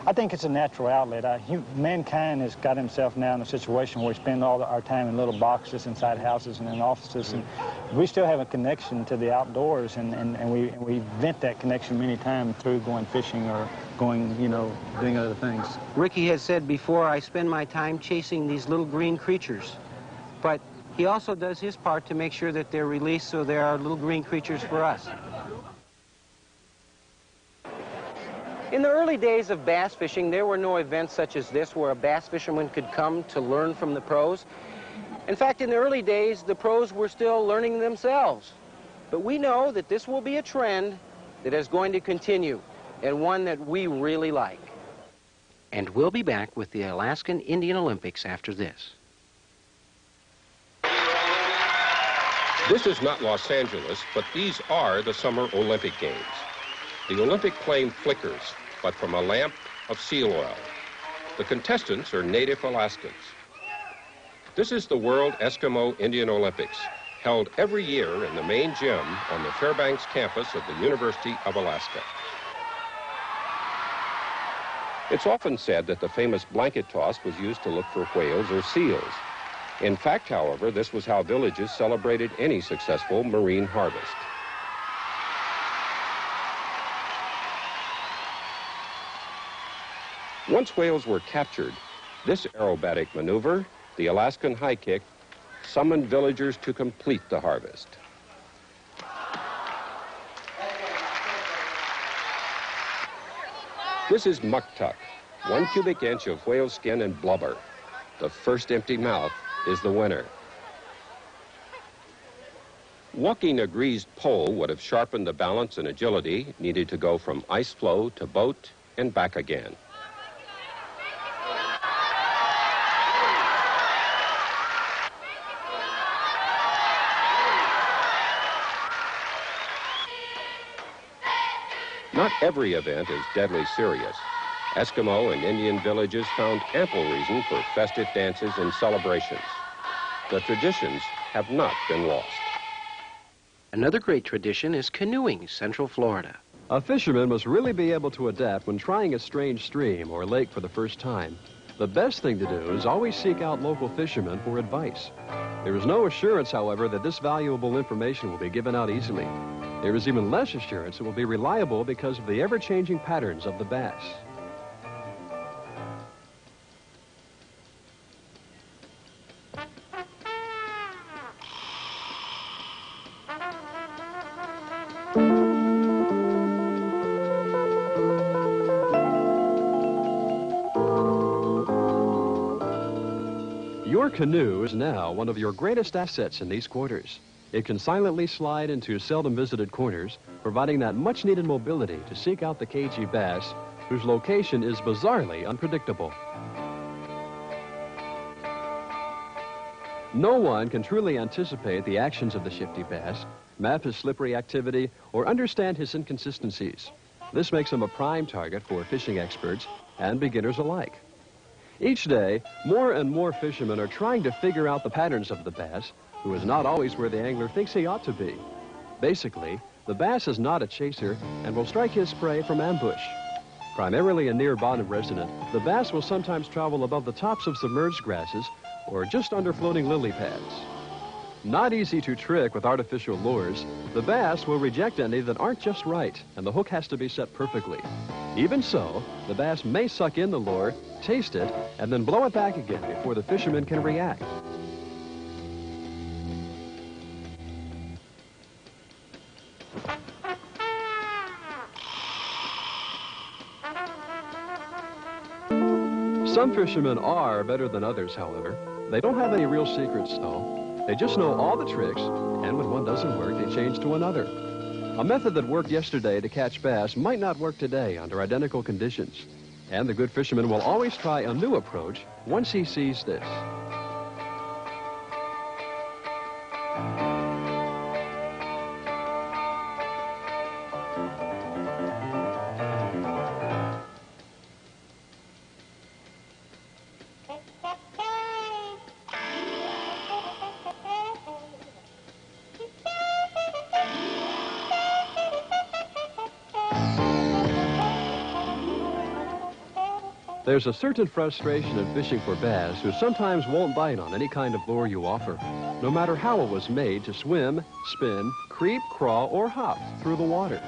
I think it's a natural outlet. Mankind has got himself now in a situation where we spend all our time in little boxes inside houses and in offices, and we still have a connection to the outdoors, and we vent that connection many times through going fishing or going, you know, doing other things. Ricky has said before, I spend my time chasing these little green creatures, but he also does his part to make sure that they're released so there are little green creatures for us. In the early days of bass fishing, there were no events such as this where a bass fisherman could come to learn from the pros. In fact, in the early days, the pros were still learning themselves. But we know that this will be a trend that is going to continue, and one that we really like. And we'll be back with the Alaskan Indian Olympics after this. This is not Los Angeles, but these are the Summer Olympic Games. The Olympic flame flickers, but from a lamp of seal oil. The contestants are native Alaskans. This is the World Eskimo Indian Olympics, held every year in the main gym on the Fairbanks campus of the University of Alaska. It's often said that the famous blanket toss was used to look for whales or seals. In fact, however, this was how villages celebrated any successful marine harvest. Once whales were captured, this aerobatic maneuver, the Alaskan high kick, summoned villagers to complete the harvest. This is muktuk, 1 cubic inch of whale skin and blubber. The first empty mouth is the winner. Walking a greased pole would have sharpened the balance and agility needed to go from ice floe to boat and back again. Not every event is deadly serious. Eskimo and Indian villages found ample reason for festive dances and celebrations. The traditions have not been lost. Another great tradition is canoeing, Central Florida. A fisherman must really be able to adapt when trying a strange stream or lake for the first time. The best thing to do is always seek out local fishermen for advice. There is no assurance, however, that this valuable information will be given out easily. There is even less assurance it will be reliable because of the ever-changing patterns of the bass. Your canoe is now one of your greatest assets in these quarters. It can silently slide into seldom visited corners, providing that much-needed mobility to seek out the cagey bass whose location is bizarrely unpredictable. No one can truly anticipate the actions of the shifty bass, map his slippery activity, or understand his inconsistencies. This makes him a prime target for fishing experts and beginners alike. Each day, more and more fishermen are trying to figure out the patterns of the bass, who is not always where the angler thinks he ought to be. Basically, the bass is not a chaser and will strike his prey from ambush. Primarily a near bottom resident, the bass will sometimes travel above the tops of submerged grasses or just under floating lily pads. Not easy to trick with artificial lures, the bass will reject any that aren't just right, and the hook has to be set perfectly. Even so, the bass may suck in the lure, taste it, and then blow it back again before the fisherman can react. Some fishermen are better than others, however. They don't have any real secrets, though. They just know all the tricks, and when one doesn't work, they change to another. A method that worked yesterday to catch bass might not work today under identical conditions. And the good fisherman will always try a new approach once he sees this. There's a certain frustration in fishing for bass who sometimes won't bite on any kind of lure you offer, no matter how it was made to swim, spin, creep, crawl, or hop through the water.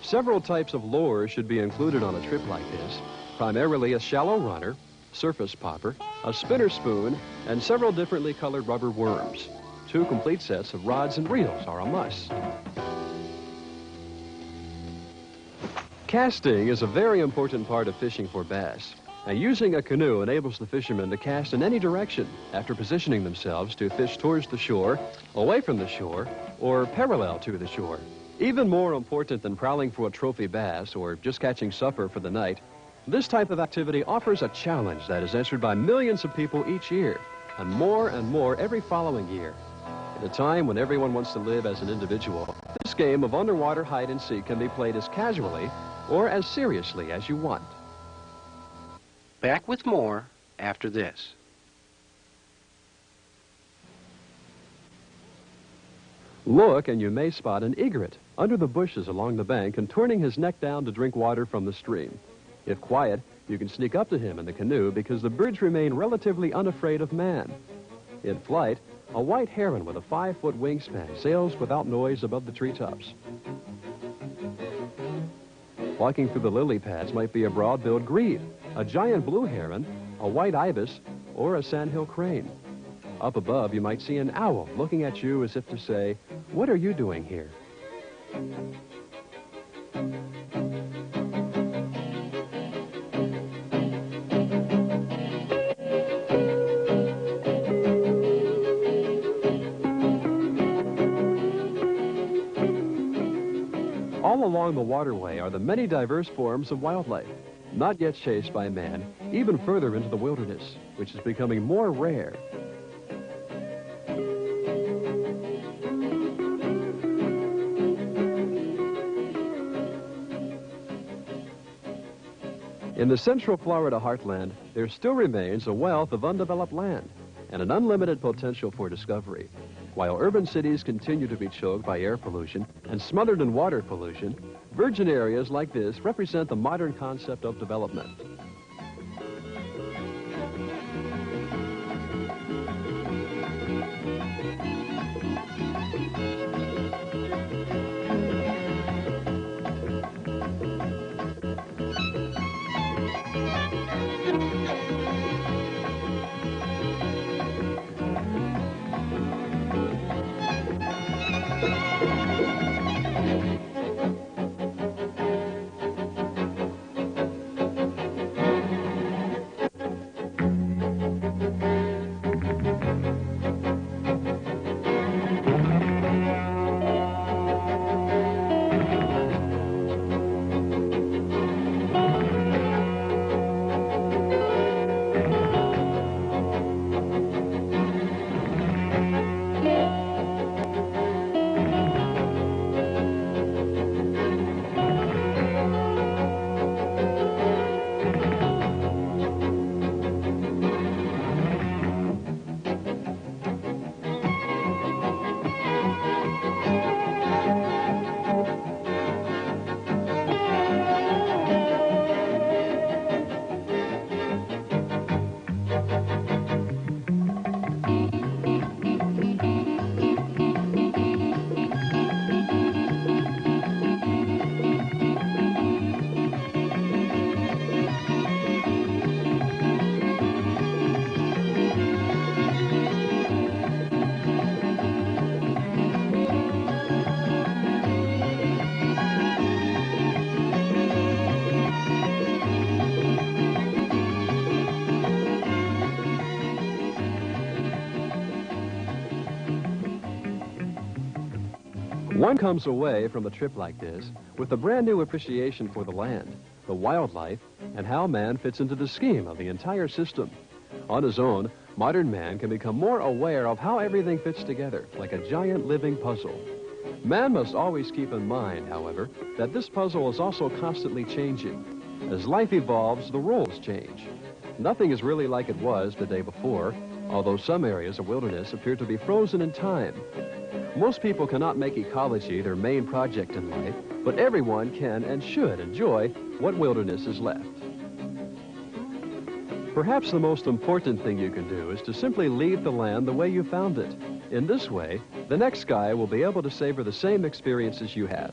Several types of lures should be included on a trip like this, primarily a shallow runner, surface popper, a spinner spoon, and several differently colored rubber worms. 2 complete sets of rods and reels are a must. Casting is a very important part of fishing for bass, and using a canoe enables the fishermen to cast in any direction after positioning themselves to fish towards the shore, away from the shore, or parallel to the shore. Even more important than prowling for a trophy bass or just catching supper for the night, this type of activity offers a challenge that is answered by millions of people each year, and more every following year. At a time when everyone wants to live as an individual, this game of underwater hide and seek can be played as casually or as seriously as you want. Back with more after this. Look and you may spot an egret under the bushes along the bank and turning his neck down to drink water from the stream. If quiet, you can sneak up to him in the canoe because the birds remain relatively unafraid of man. In flight, a white heron with a 5-foot wingspan sails without noise above the treetops. Walking through the lily pads might be a broad-billed grebe, a giant blue heron, a white ibis, or a sandhill crane. Up above, you might see an owl looking at you as if to say, "What are you doing here?" All along the waterway are the many diverse forms of wildlife, not yet chased by man, even further into the wilderness, which is becoming more rare. In the central Florida heartland, there still remains a wealth of undeveloped land and an unlimited potential for discovery. While urban cities continue to be choked by air pollution and smothered in water pollution, virgin areas like this represent the modern concept of development. One comes away from a trip like this with a brand new appreciation for the land, the wildlife, and how man fits into the scheme of the entire system. On his own, modern man can become more aware of how everything fits together, like a giant living puzzle. Man must always keep in mind, however, that this puzzle is also constantly changing. As life evolves, the roles change. Nothing is really like it was the day before, although some areas of wilderness appear to be frozen in time. Most people cannot make ecology their main project in life, but everyone can and should enjoy what wilderness is left. Perhaps the most important thing you can do is to simply leave the land the way you found it. In this way, the next guy will be able to savor the same experiences you had.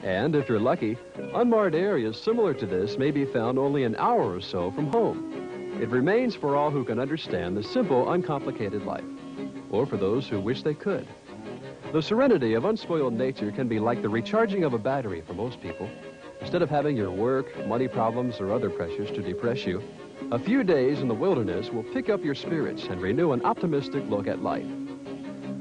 And if you're lucky, unmarred areas similar to this may be found only an hour or so from home. It remains for all who can understand the simple, uncomplicated life, or for those who wish they could. The serenity of unspoiled nature can be like the recharging of a battery for most people. Instead of having your work, money problems, or other pressures to depress you, a few days in the wilderness will pick up your spirits and renew an optimistic look at life.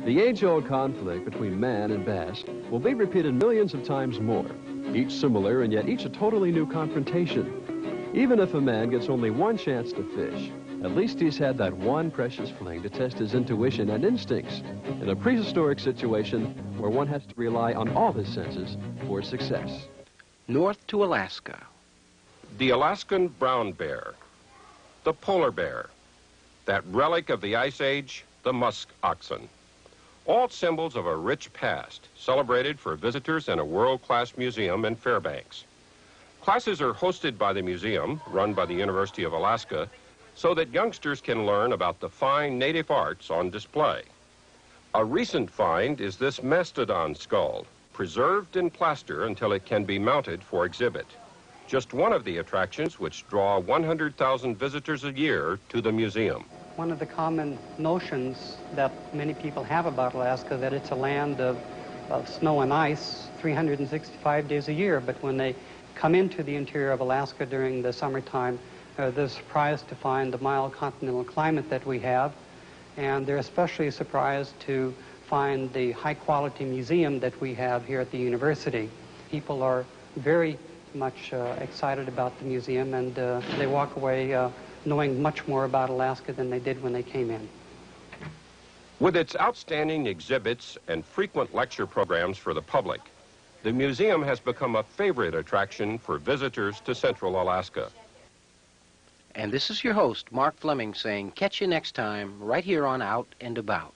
The age-old conflict between man and bass will be repeated millions of times more, each similar and yet each a totally new confrontation. Even if a man gets only one chance to fish, at least he's had that one precious fling to test his intuition and instincts in a prehistoric situation where one has to rely on all his senses for success. North to Alaska. The Alaskan brown bear, the polar bear, that relic of the Ice Age, the musk oxen. All symbols of a rich past, celebrated for visitors in a world-class museum in Fairbanks. Classes are hosted by the museum, run by the University of Alaska, so that youngsters can learn about the fine native arts on display. A recent find is this mastodon skull, preserved in plaster until it can be mounted for exhibit. Just one of the attractions which draw 100,000 visitors a year to the museum. One of the common notions that many people have about Alaska, that it's a land of snow and ice 365 days a year, but when they come into the interior of Alaska during the summertime, they're surprised to find the mild continental climate that we have, and they're especially surprised to find the high-quality museum that we have here at the university. People are very much excited about the museum, and they walk away knowing much more about Alaska than they did when they came in. With its outstanding exhibits and frequent lecture programs for the public, the museum has become a favorite attraction for visitors to Central Alaska. And this is your host, Mark Fleming, saying catch you next time right here on Out and About.